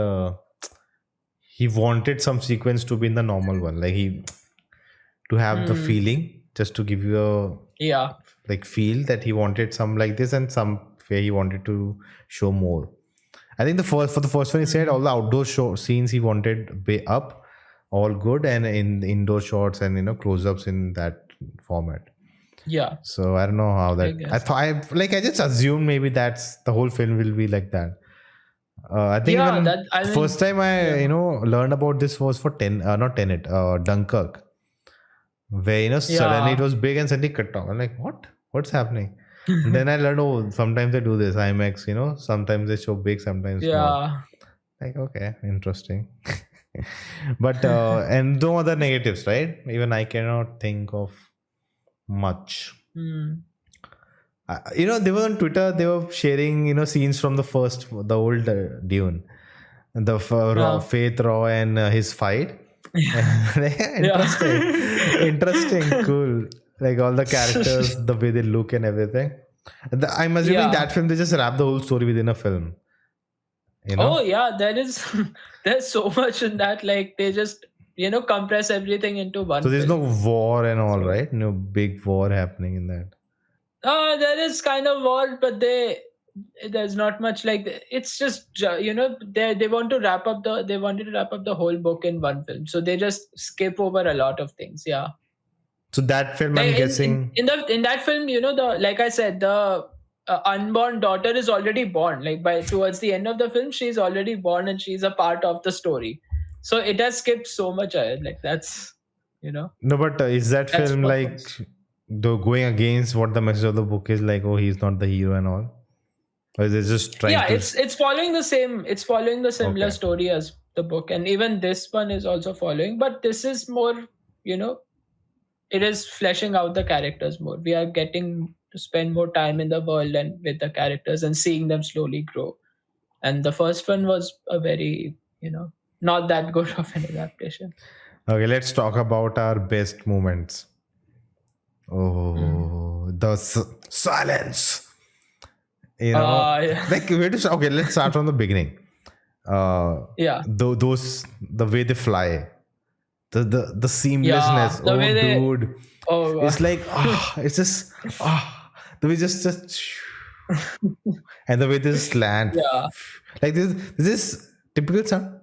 he wanted some sequence to be in the normal one, like to have the feeling, just to give you a like feel that he wanted some like this, and some where he wanted to show more. I think for the first one, he said all the outdoor scenes he wanted be up, all good, and in the indoor shots and close-ups in that format. Yeah. So I don't know how that. I just assumed maybe that's the whole film will be like that. I think first time I learned about this was for not Tenet, Dunkirk, where suddenly it was big and suddenly cut off. I'm like, what's happening? And then I learned, sometimes they do this IMAX, sometimes they show big, sometimes small. Like, okay, interesting. But and no other negatives, right? Even I cannot think of much. They were on Twitter, they were sharing scenes from the old Dune, the Faith Raw and his fight. Interesting, cool. Like all the characters, the way they look and everything. I'm assuming that film, they just wrap the whole story within a film. Oh yeah, there's so much in that. Like they just compress everything into one. So there's no war and all, right? No big war happening in that. There is kind of war, but there's not much. Like it's just they wanted to wrap up the whole book in one film, so they just skip over a lot of things. Yeah. So that film, I'm guessing in that film, like I said, the unborn daughter is already born. Like towards the end of the film, she's already born and she's a part of the story. So it has skipped so much ahead. Like that's No, but is that film like going against what the message of the book is? Like, oh, he's not the hero and all, or is it just trying? Yeah, it's following the same. It's following the similar story as the book, and even this one is also following. But this is more, it is fleshing out the characters more. We are getting to spend more time in the world and with the characters and seeing them slowly grow. And the first one was a very, not that good of an adaptation. Okay, let's talk about our best moments. Oh, the silence. Like okay, let's start from the beginning. The way they fly. The seamlessness. Dude. It's like it's just the way just and the way they slant. Like this typical sound.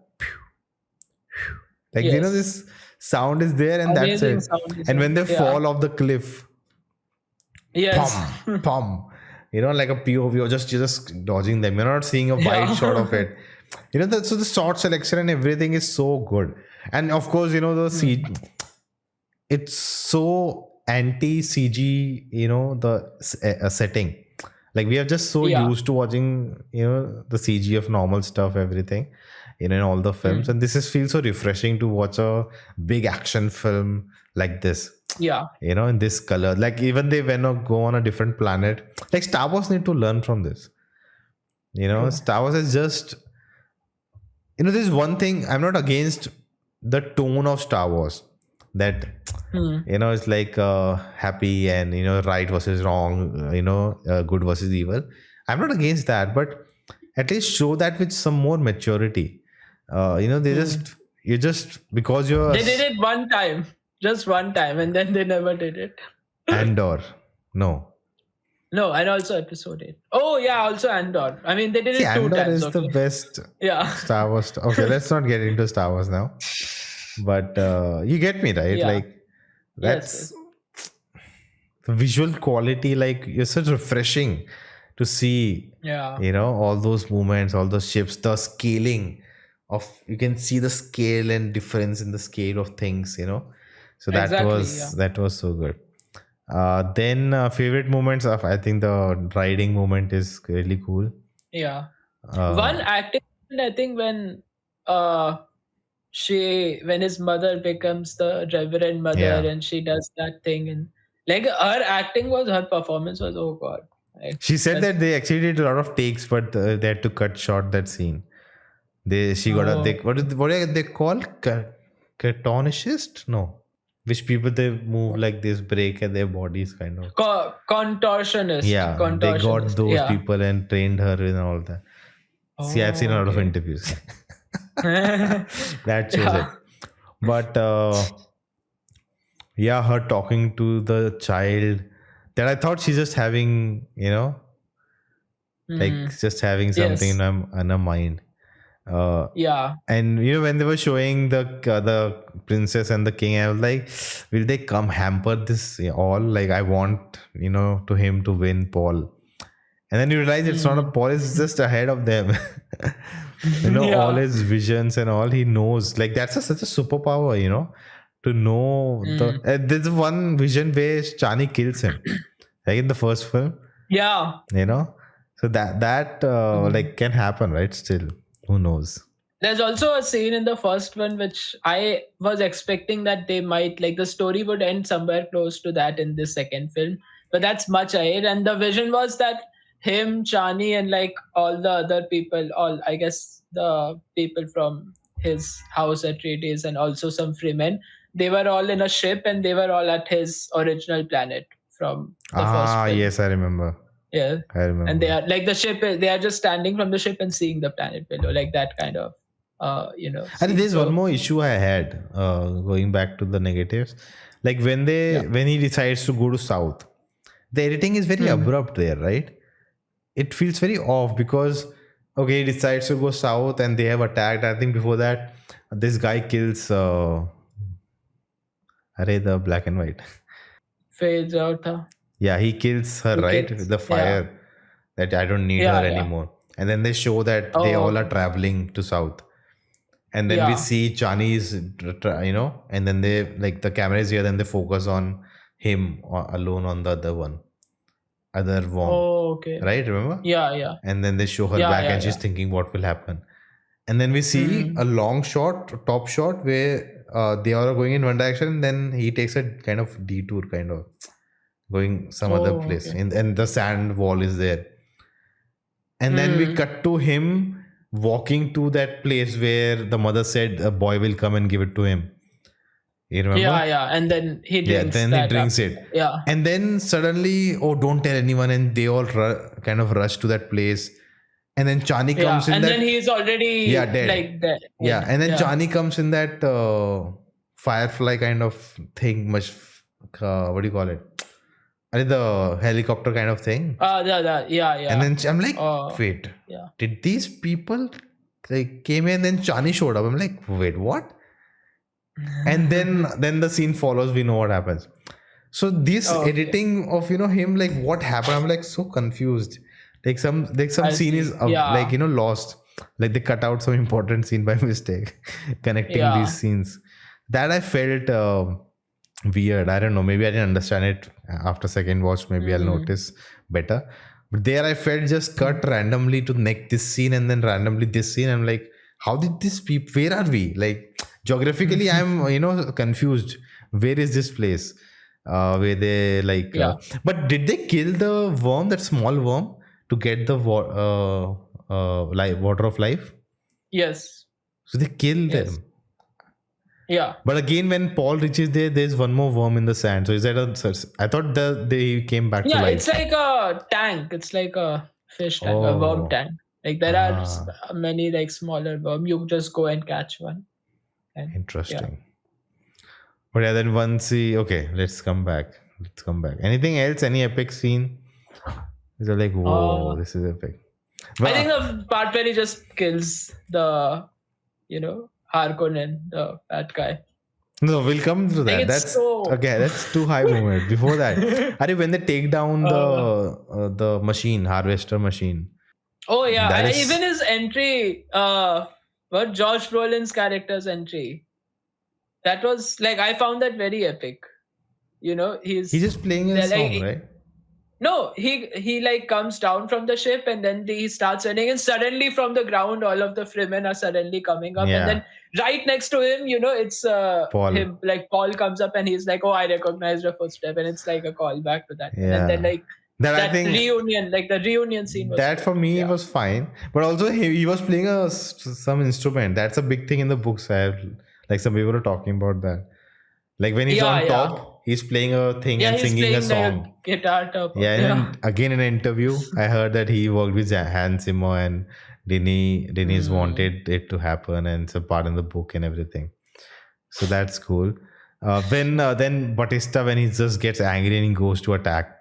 Like this sound is there and amazing, that's it. And when they fall off the cliff, pum, like a POV, you're just dodging them. You're not seeing a wide shot of it. So the shot selection and everything is so good. And of course, the CG, it's so anti-CG, the setting. Like we are just so used to watching, the CG of normal stuff, everything, in all the films. And this feels so refreshing to watch a big action film like this. Yeah. In this color. Like even they go on a different planet. Like Star Wars need to learn from this. Star Wars is just... there's one thing, I'm not against the tone of Star Wars, that it's like happy and right versus wrong, good versus evil. I'm not against that, but at least show that with some more maturity. They because they did it just one time, and then they never did it. Andor, no. No, and also episode 8. Oh, yeah, also Andor. I mean, they did See, it 2 Andor times, is the okay? best Yeah. Star Wars. Okay, let's not get into Star Wars now. But you get me, right? Yeah. Like, Yes, that's yes. the visual quality. Like, it's such refreshing to see, Yeah. all those movements, all those ships, the scaling of, you can see the scale and difference in the scale of things. So that Exactly, was yeah. that was so good. Then favorite moments of, I think the riding moment is really cool. Yeah. Uh, One acting, I think, uh when his mother becomes the reverend mother yeah, and she does that thing, and like her performance was, oh god. Like, she said that's that they actually did a lot of takes, but they had to cut short that scene. She got a oh, what are they called? Cartoonist? No, which people they move like this, break at their bodies, kind of. contortionist. Yeah, they got Contortionist. those Yeah. people and trained her and all that. See, I've seen a Oh, lot of okay. interviews. That shows it. Yeah. But yeah, her talking to the child, that I thought she's just having, like Hmm. just having something Yes. in her mind. Uh, Yeah. and when they were showing the princess and the king, I was like, will they come hamper this all? Like, I want to him to win Paul, and then you realize it's not a Hmm. Paul is just ahead of them. All Yeah. his visions and all he knows. Like, that's such a superpower. To know the. Hmm. There's one vision where Chani kills him, like in the first film. Yeah. You know, so that Hmm. like can happen, right? Still, who knows? There's also a scene in the first one which I was expecting that they might, like, the story would end somewhere close to that in this second film, but that's much ahead. And the vision was that him, Chani, and like all the other people, all, I guess, the people from his house at Atreides and also some Fremen, they were all in a ship and they were all at his original planet from the first Ah, film. yes, I remember. Yeah. I And they remember. are like the ship, they are just standing from the ship and seeing the planet below, like that kind of And scene. there's one So more issue I had, going back to the negatives. Like, yeah. when he decides to go to south, the editing is very Hmm. abrupt there, right? It feels very off because, okay, he decides to go south and they have attacked. I think before that, this guy kills the black and white. Fades out. Yeah, he kills her, He right? With kills. the Yeah. fire, that I don't need her Yeah. Yeah. anymore. And then they show that they Oh, all are okay. traveling to south. And then we Yeah. see Chani's, and then they, like, the camera is here, then they focus on him alone on the other worm, Oh, okay. right? Remember? Yeah. Yeah. And then they show her Yeah. back Yeah. and she's Yeah. thinking what will happen. And then we see Hmm. a long shot, top shot, where they are going in one direction, and then he takes a kind of detour, kind of going some other Oh, place, okay. and the sand wall is there. And then we Hmm. cut to him walking to that place where the mother said a boy will come and give it to him. You Yeah. remember? Yeah. And then he Yeah, drinks then he that drinks after it. that. Yeah. And then suddenly, oh, don't tell anyone. And they all kind of rush to that place. And then Chani Yeah. comes in And then that, he's yeah, already dead. like dead. Yeah. And then Yeah. Chani comes in that firefly kind of thing, much, what do you call it? The helicopter kind of thing. Yeah. Yeah. And Yeah. then I'm like, Oh, wait, yeah. did these people, like, came in and then Chani showed up? I'm like, wait, what? And then the scene follows. We know what happens. So this Oh, okay. editing of him, like, what happened? I'm like so confused. Like some I scene is see. Yeah. lost. Like, they cut out some important scene by mistake, connecting these Yeah. scenes. That I felt weird. I don't know. Maybe I didn't understand it after second watch. Maybe I'll Mm. notice better. But there I felt just cut randomly to neck this scene and then randomly this scene. I'm like, how did this people? Where are we? Like, geographically, I'm confused. Where is this place? Where they like? Yeah. But did they kill the worm? That small worm to get the water of life? Yes. So they killed Yes. them. Yeah. But again, when Paul reaches there, there's one more worm in the sand. So is that I thought they came back to Yeah. It's life. like a tank. It's like a fish tank, a worm Oh, tank. Like there are ah, many like smaller worm. You just go and catch one. And yeah. interesting. But yeah, then once he, okay, let's come back. Anything else? Any epic scene? It's like, whoa, this is epic. I think But the part where he just kills the, Harkonnen, the bad guy. no, we'll come to Like that. it's That's so. okay. That's too high moment. Before that, I when they take down Uh, the machine, harvester machine. oh yeah, That even is, his entry, what Josh Brolin's character's entry, that was like I found that very epic. he's He's just playing a they're song, like right? no, he like comes down from the ship and then he starts running and suddenly from the ground all of the Fremen are suddenly coming up and Yeah, then right next to him, it's Paul. him like Paul comes up and he's like, oh, I recognize your footstep, and it's like a callback to that one. And then Yeah, like that I that think reunion, like the reunion scene was that so for good. me Yeah. was fine, but also he was playing some instrument. That's a big thing in the books. Like some people are talking about that. Like when he's Yeah, on yeah. top, he's playing a thing Yeah, and he's singing a playing like a song. guitar top. Yeah, Yeah. and again in an interview, I heard that he worked with Hans Zimmer and Denis Hmm. wanted it to happen, and it's a part in the book and everything. So that's cool. Then Bautista, when he just gets angry and he goes to attack,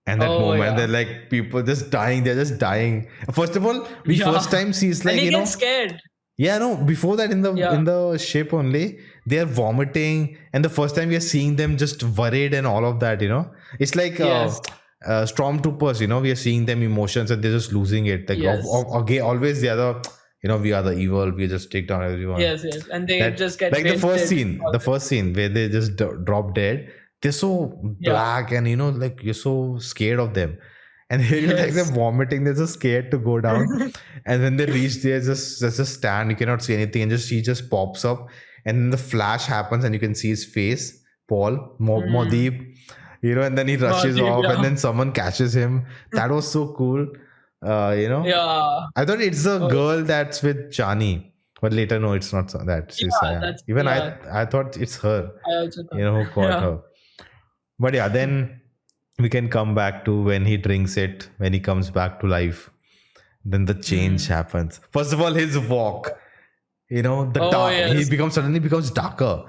and that Oh moment, they're yeah. like people just dying. They're just dying. First of all, we first Yeah. time sees And like, he gets scared. yeah, no. Before that, in the Yeah. in the ship only, they are vomiting, and the first time we are seeing them just worried and all of that. It's like Yes. stormtroopers. We are seeing them emotions, and they're just losing it. Like Yes. okay, always the other. We are the evil. We just take down everyone. Yes, yes. And they That just get like wasted. the first scene where they just drop dead. They're so Yeah. black, and like you're so scared of them, and they're like they're Yes. vomiting. They're just scared to go down, and when they reach there, just a stand. You cannot see anything, and he just pops up, and then the flash happens, and you can see his face, Paul Mm. Modeep, and then he rushes Deep, off, and yeah. then someone catches him. That was so cool. Yeah. I thought it's the Oh, girl that's with Johnny, but later no, it's not that. She's yeah, that's even yeah. I thought it's her, I also thought. who caught Yeah. her. But yeah, then we can come back to when he drinks it, when he comes back to life. Then the change happens. First of all, his walk, the Oh dark. He yes. suddenly becomes darker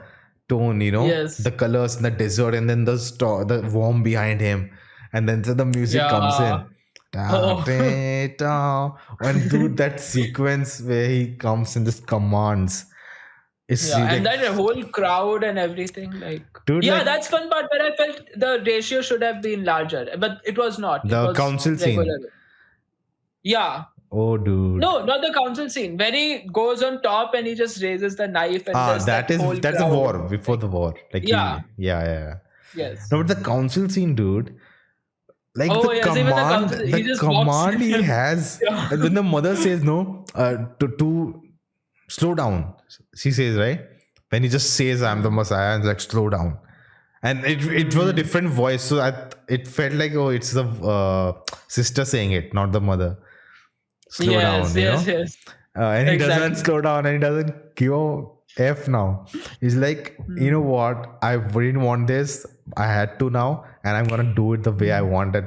tone. Yes. The colors in the desert, and then the warm behind him, and then the music comes Yeah. in. Da, Oh. da, da. And dude, that sequence where he comes and just commands. It's Yeah, and like, that whole crowd and everything, like dude, yeah, like that's one part where I felt the ratio should have been larger, but it was not. It the was council regular. scene. Yeah. Oh, dude. No, not the council scene. When he goes on top and he just raises the knife and there's that whole That's a crowd. war before the war. Like Yeah. yeah. Yes. No, but the council scene, dude. Like Oh yes, even the council. the He just walks command he in. has, Yeah. and when the mother says no, to slow down, she says, right, when he just says I'm the Messiah, and like slow down, and it was a different voice, so it felt like, oh, it's the sister saying it, not the mother. Slow Yes, down, yes. and he doesn't Exactly. slow down, and he doesn't give a f now. He's like, you know what, I didn't want this, I had to now, and I'm gonna do it the way I want it.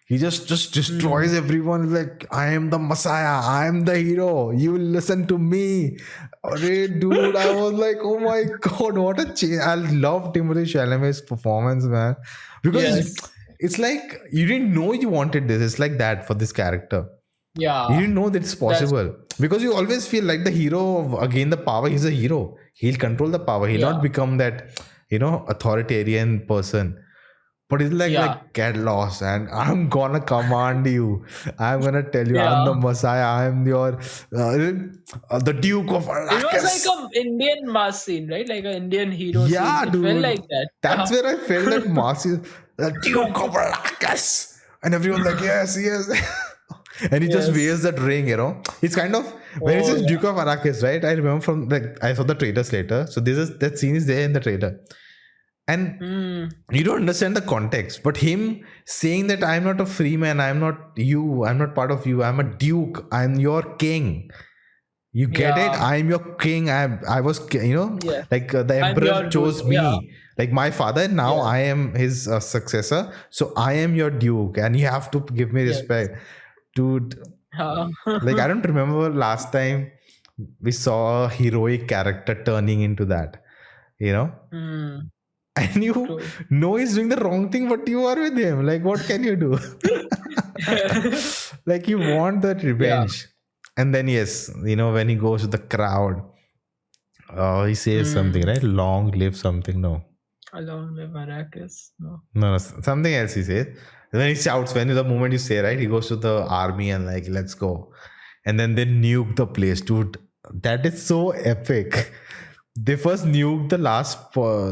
He just destroys everyone. Like, I am the Messiah, I am the hero, you will listen to me. Hey, dude, I was like, oh my god, what a change. I love Timothée Chalamet's performance, man, because Yes. it's like you didn't know you wanted this. It's like that for this character. Yeah. You didn't know that it's That's possible, because you always feel like the hero again the power. He's a hero. He'll control the power. He'll yeah. not become that authoritarian person. But he's like Yeah. get lost, and I'm gonna command you. I'm gonna tell you, I'm the Yeah. Messiah. I'm your the Duke of It was Arrakis. like an Indian mass scene, right? Like an Indian hero Yeah, scene. It dude. felt like that. That's where I felt that Marcy, the Duke of Arrakis, and everyone's like, yes. And he just Yes. wears that ring, It's kind of when he Oh, says yeah. Duke of Arrakis, right? I remember from I saw the trailers later. So that scene is there in the trailer. And you don't understand the context, but him saying that I'm not a free man, I'm not you, I'm not part of you, I'm a duke, I'm your king. You get it? Yeah. I'm your king. I was, Yeah. like the I'm emperor your chose dude. me, Yeah. like my father. Now Yes. I am his successor, so I am your duke, and you have to give me Yes. respect, dude. Uh, Like I don't remember last time we saw a heroic character turning into that, mm. and you True. know he's doing the wrong thing, but you are with him. Like, what can you do? Like, you want that revenge. And then, yes, when he goes to the crowd, he says something, right? Long live something. No, Along with Arrakis. No. something else he says. Then he shouts, the moment you say, right, he goes to the army and like, let's go. And then they nuke the place, dude. That is so epic. They first nuked the last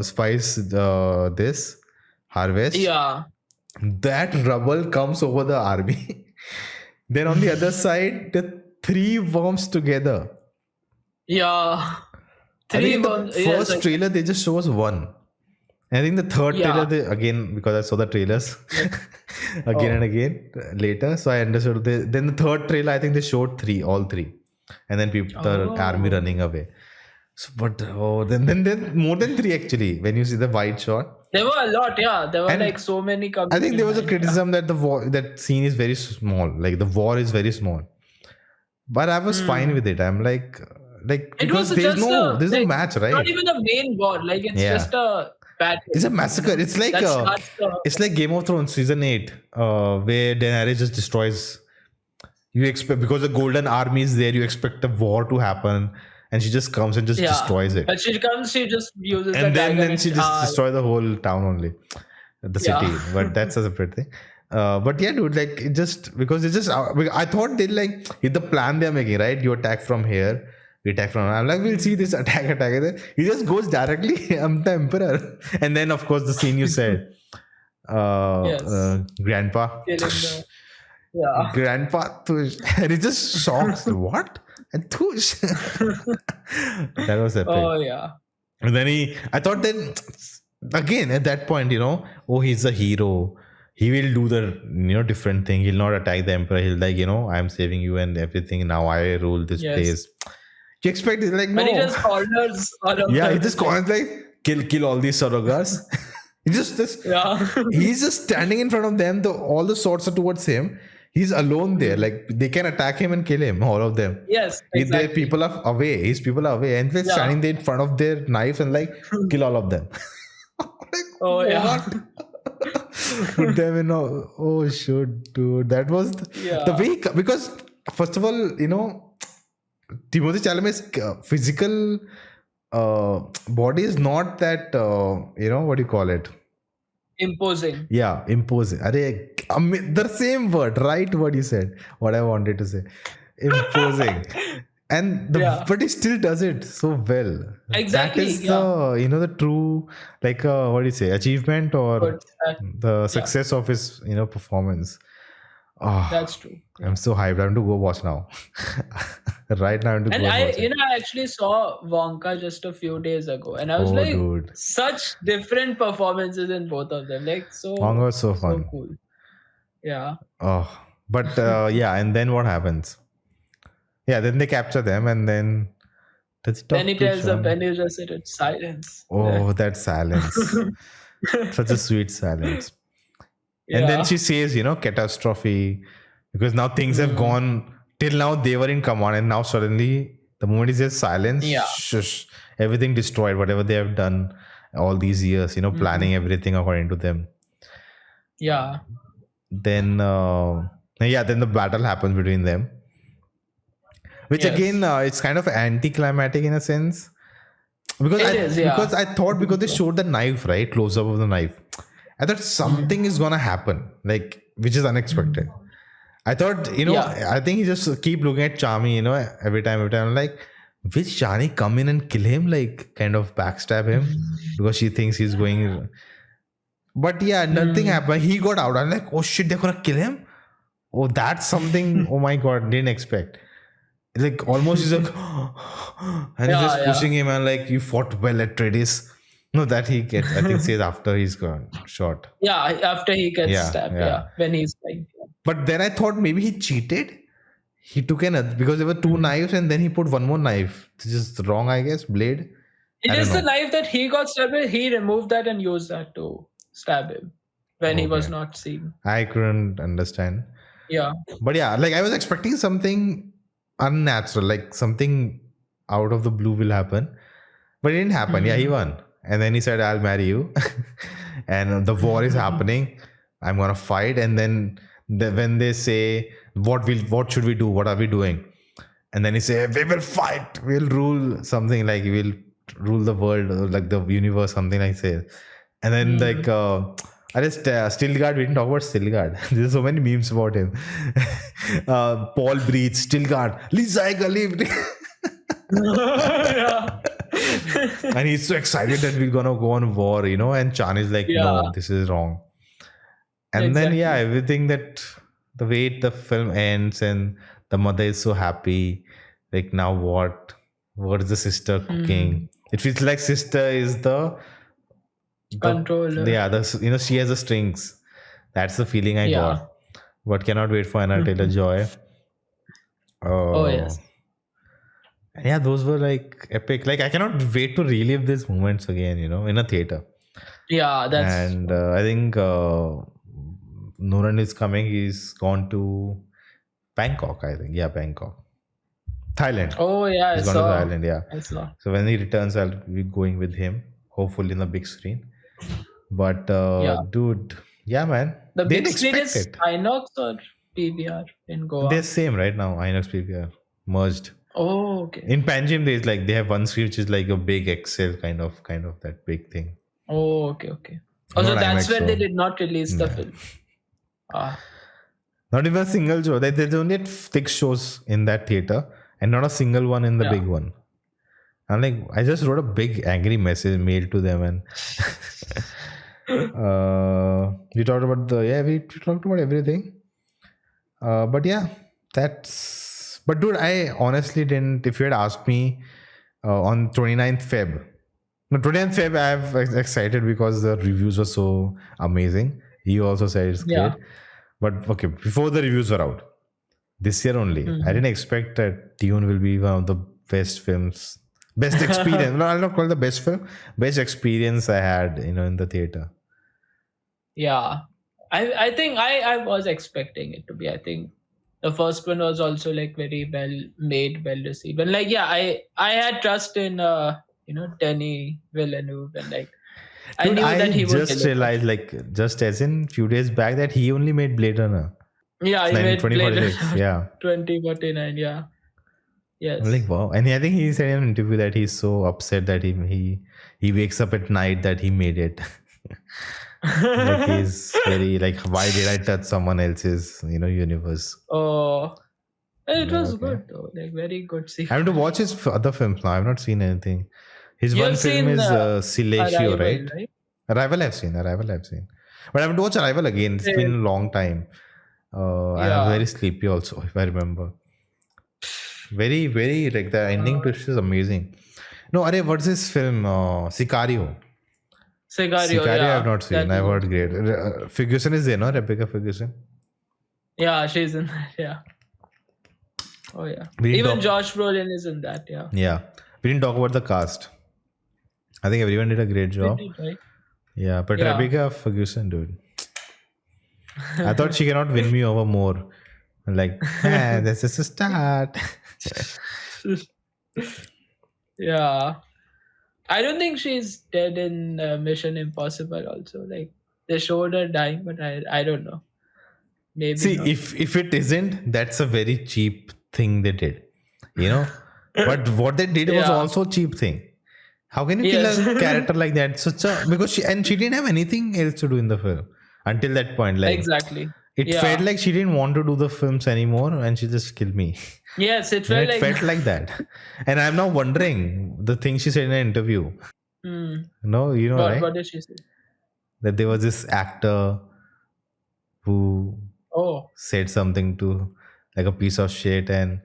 spice, this harvest. Yeah. That rubble comes over the army. Then on the other side, the 3 worms together. Yeah. I think in the first trailer, they just show us 1. I think the third trailer, again, because I saw the trailers again and again later, so I understood. Then the third trailer, I think they showed 3, all 3, and then the army running away. So, but then more than 3 actually. When you see the wide shot, there were a lot. Yeah, there were like so many. I think there was a criticism that the war, that scene is very small. Like the war is very small, but I was fine with it. I'm like because there's no match, right? Not even a main war. Like it's just a battle. It's a massacre. It's like it's like Game of Thrones season 8, where Daenerys just destroys. You expect, because the Golden Army is there, you expect a war to happen, and she just comes and just destroys it. But she comes, she just uses and then she just destroys the whole town only, the city. But that's a separate thing. But yeah, dude, like it just because it's just I thought they like the plan they're making, right? You attack from here. We attack from. I'm like, we'll see this attack. He just goes directly. I'm the emperor. And then, of course, the scene you said, Grandpa. Grandpa, and he just shocks. What? And Tush. That was epic. Oh yeah. And then I thought then again at that point, he's a hero. He will do the different thing. He'll not attack the emperor. He'll like, I'm saving you and everything. Now I rule this place. You expect it, like, no. But he just corners all of he just corners like kill all these surrogates. He's just standing in front of them. All the swords are towards him. He's alone there. Like they can attack him and kill him. All of them. Yes, exactly. Their people are away. His people are away, and they're standing there in front of their knives and like kill all of them. What? Put them in. Oh shit, dude. That was the way, because first of all, Timothée Chalamet's physical body is not that, what do you call it? Imposing. Yeah, imposing. The same word, right word you said. What I wanted to say. Imposing. But he still does it so well. Exactly. That is the true, like, what do you say, achievement or the success of his, performance. Oh, that's true. I'm so hyped. I have to go watch now. Right now, I actually saw Wonka just a few days ago, and I was dude. Such different performances in both of them. Like Wonka was so fun. So cool. Yeah. Oh, but and then what happens? Yeah, then they capture them, and then then he tells them, "Then you just sit in silence." Oh, that silence! Such a sweet silence. And then she says, catastrophe, because now things have gone. Till now, they were in command, and now suddenly, the moment he says silence, shush, everything destroyed, whatever they have done all these years, planning everything according to them. Yeah. Then, then the battle happens between them. Which again, it's kind of anticlimactic in a sense. Because I thought, because they showed the knife, right? Close up of the knife. I thought something is gonna happen, like, which is unexpected. I thought, I think he just keep looking at Chami, every time. I'm like, will Chani come in and kill him? Like, kind of backstab him because she thinks he's going. But nothing happened. He got out. I'm like, oh shit, they're gonna kill him. Oh, that's something. Oh my god, didn't expect. Like, almost he's like, and he's just pushing him and like, you fought well at Atreides. No, that he gets, I think, says after he's gone shot. Yeah, after he gets stabbed. Yeah, when he's like. But then I thought maybe he cheated. He took another, because there were 2 knives and then he put one more knife. This is wrong, I guess. Blade. It is the knife that he got stabbed with. He removed that and used that to stab him when he was not seen. I couldn't understand. Yeah. But like I was expecting something unnatural, like something out of the blue will happen. But it didn't happen. Yeah, he won. and then he said, I'll marry you. And the war is happening. I'm gonna fight. And then when they say, what should we do? What are we doing? And then he say, we will fight. We'll rule something like we'll rule the world or like the universe, something like say. And then Stilgard, we didn't talk about Stilgard. There's so many memes about him. Paul breathes, Stilgard, leave. Yeah. And he's so excited that we're gonna go on war, and Chan is like, no, this is wrong. And then everything that the way the film ends and the mother is so happy, like now what is the sister cooking? It feels like sister is the controller. Yeah, she has the strings. That's the feeling I got. But cannot wait for Anna Taylor-Joy. Oh yes. Yeah, those were like epic. Like I cannot wait to relive these moments again, in a theater. Yeah, that's. And I think Nolan is coming. He's gone to Bangkok, I think. Yeah, Bangkok. Thailand. Oh yeah, he's gone to Thailand. Yeah. I saw. So when he returns, I'll be going with him. Hopefully in the big screen. But dude, yeah, man. The big screen is INOX or PVR in Goa? They're same right now. INOX PVR merged. Oh, okay. In Panjim, they have one screen which is like a big XL kind of that big thing. Oh, okay. Also, that's where they did not release the film. Not even a single show. There's only 6 shows in that theater and not a single one in the big one. I'm like, I just wrote a big angry mail to them, and we talked about we talked about everything. But yeah, that's. But dude, I honestly didn't. If you had asked me on 29th Feb, I was excited because the reviews were so amazing. He also said it's great. But okay, before the reviews were out, this year only, I didn't expect that Dune will be one of the best films. Best experience. No, I'll not call it the best film. Best experience I had, in the theater. Yeah. I think I was expecting it to be. I think the first one was also like very well made, well received. And like, I had trust in, Denis Villeneuve, and like, I knew that he would. I just realized, like, just as in few days back, that he only made Blade Runner. Yeah, he made 2046. Yeah. 2049. Yeah. Yes. I'm like, wow. And I think he said in an interview that he's so upset that he wakes up at night that he made it. Like he's very like, why did I touch someone else's universe? Oh, it was good though, like very good. I have to watch his other films now. I've not seen anything. His one film is Silencio, right? Arrival I've seen, but I haven't watched Arrival again. It's been a long time. I'm very sleepy also, if I remember. Very, very, like the ending twist is amazing. No, what's this film? Sicario. Sicario, I have not seen. I've heard great. Ferguson is there, no? Rebecca Ferguson. Yeah, she's in that. Yeah. Oh yeah. Even Josh Brolin is in that. Yeah. Yeah. We didn't talk about the cast. I think everyone did a great job. Right? Yeah, but Rebecca Ferguson, dude. I thought she cannot win me over more. Like, this is a start. Yeah. I don't think she's dead in Mission Impossible also. Like, they showed her dying, but I don't know. Maybe see, not. if it isn't, that's a very cheap thing they did. But what they did was also a cheap thing. How can you kill a character like that? Because she didn't have anything else to do in the film until that point. Like, exactly. It felt like she didn't want to do the films anymore and she just killed me. Yes, it felt like that. And I'm now wondering the thing she said in an interview. No, right? What did she say? That there was this actor who said something to like a piece of shit, and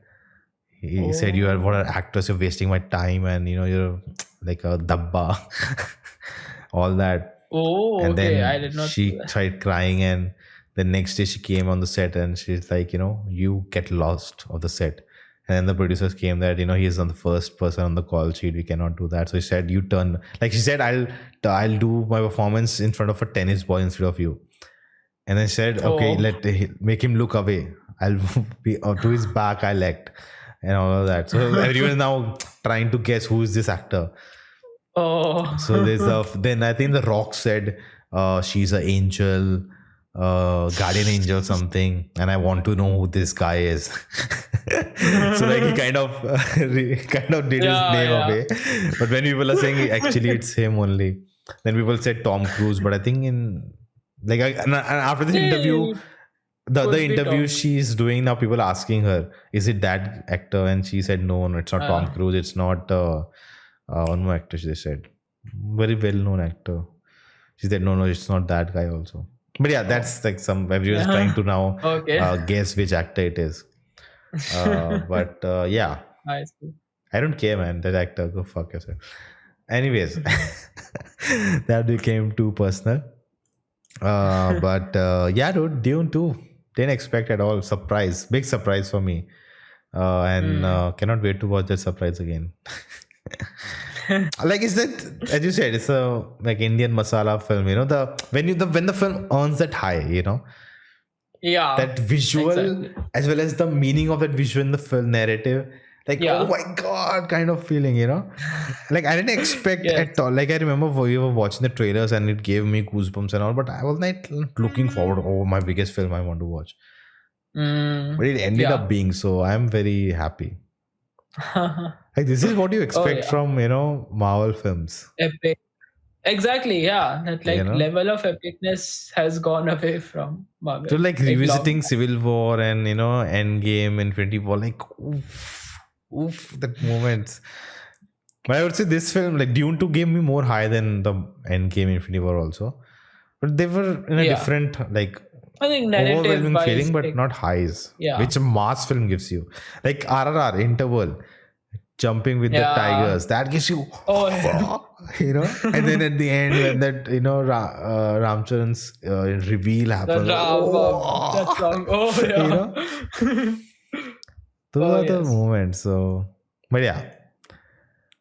he said, "You are what an actress, you're wasting my time, and you're like a dabba." All that. Oh, and okay. I did not. She tried crying, and the next day she came on the set and she's like, you get lost of the set. And then the producers came that, he's on the first person on the call sheet. We cannot do that. So he said, you turn. Like she said, I'll do my performance in front of a tennis ball instead of you. And then she said, okay, make him look away. I'll be to his back. I'll act. And all of that. So everyone is now trying to guess who is this actor. Oh. So there's then I think The Rock said she's an angel, guardian angel something, and I want to know who this guy is. So like he kind of kind of did his name Yeah. away. But when people are saying actually it's him only, then people said Tom Cruise. But I think in like and after this interview, the Could other be interview Tom. she's doing now, people are asking her, is it that actor? And she said no, it's not Tom Cruise, it's not one more actor. They said very well known actor. She said no, it's not that guy also. But yeah, that's like some everyone's trying to now Okay. guess which actor it is. But yeah, I see. I don't care, man. That actor, go fuck yourself. Anyways, that became too personal. But yeah, dude, Dune 2. Didn't expect at all. Surprise. Big surprise for me. And cannot wait to watch that surprise again. Like, is that, as you said, it's a like Indian masala film, you know, when the film earns that high, you know, Yeah. that visual exactly. as well as the meaning of that visual in the film narrative, like Yeah. oh my god kind of feeling, you know. Like I didn't expect Yes. at all. Like I remember we were watching the trailers and it gave me goosebumps and all, but I was not looking forward, oh my biggest film I want to watch. But it ended up being, so I'm very happy. Like this is what you expect from, you know, Marvel films. Epic. Exactly, yeah. That like You know? level of epicness has gone away from Marvel. So like revisiting Civil War and, you know, Endgame, Infinity War, like oof, that moments. But I would say this film, like Dune 2 gave me more high than the Endgame, Infinity War also. But they were in a different, like, I think overwhelming narrative-wise, feeling, but like, not highs. Yeah. Which a mass film gives you. Like RRR, Interval, jumping with the tigers, that gives you, you know. And then at the end, when that, you know, Ramcharan's reveal happens, that song. Oh yeah. you know, those are the moments. So, but yeah.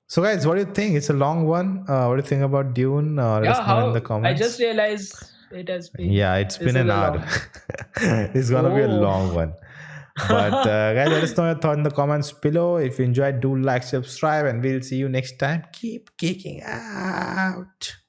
So guys, what do you think? It's a long one. What do you think about Dune? Let us know in the comments. I just realized it has been. Yeah, it's been an hour. It's gonna be a long one. But guys, let us know your thoughts in the comments below. If you enjoyed, do like, subscribe, and we'll see you next time. Keep geeking out.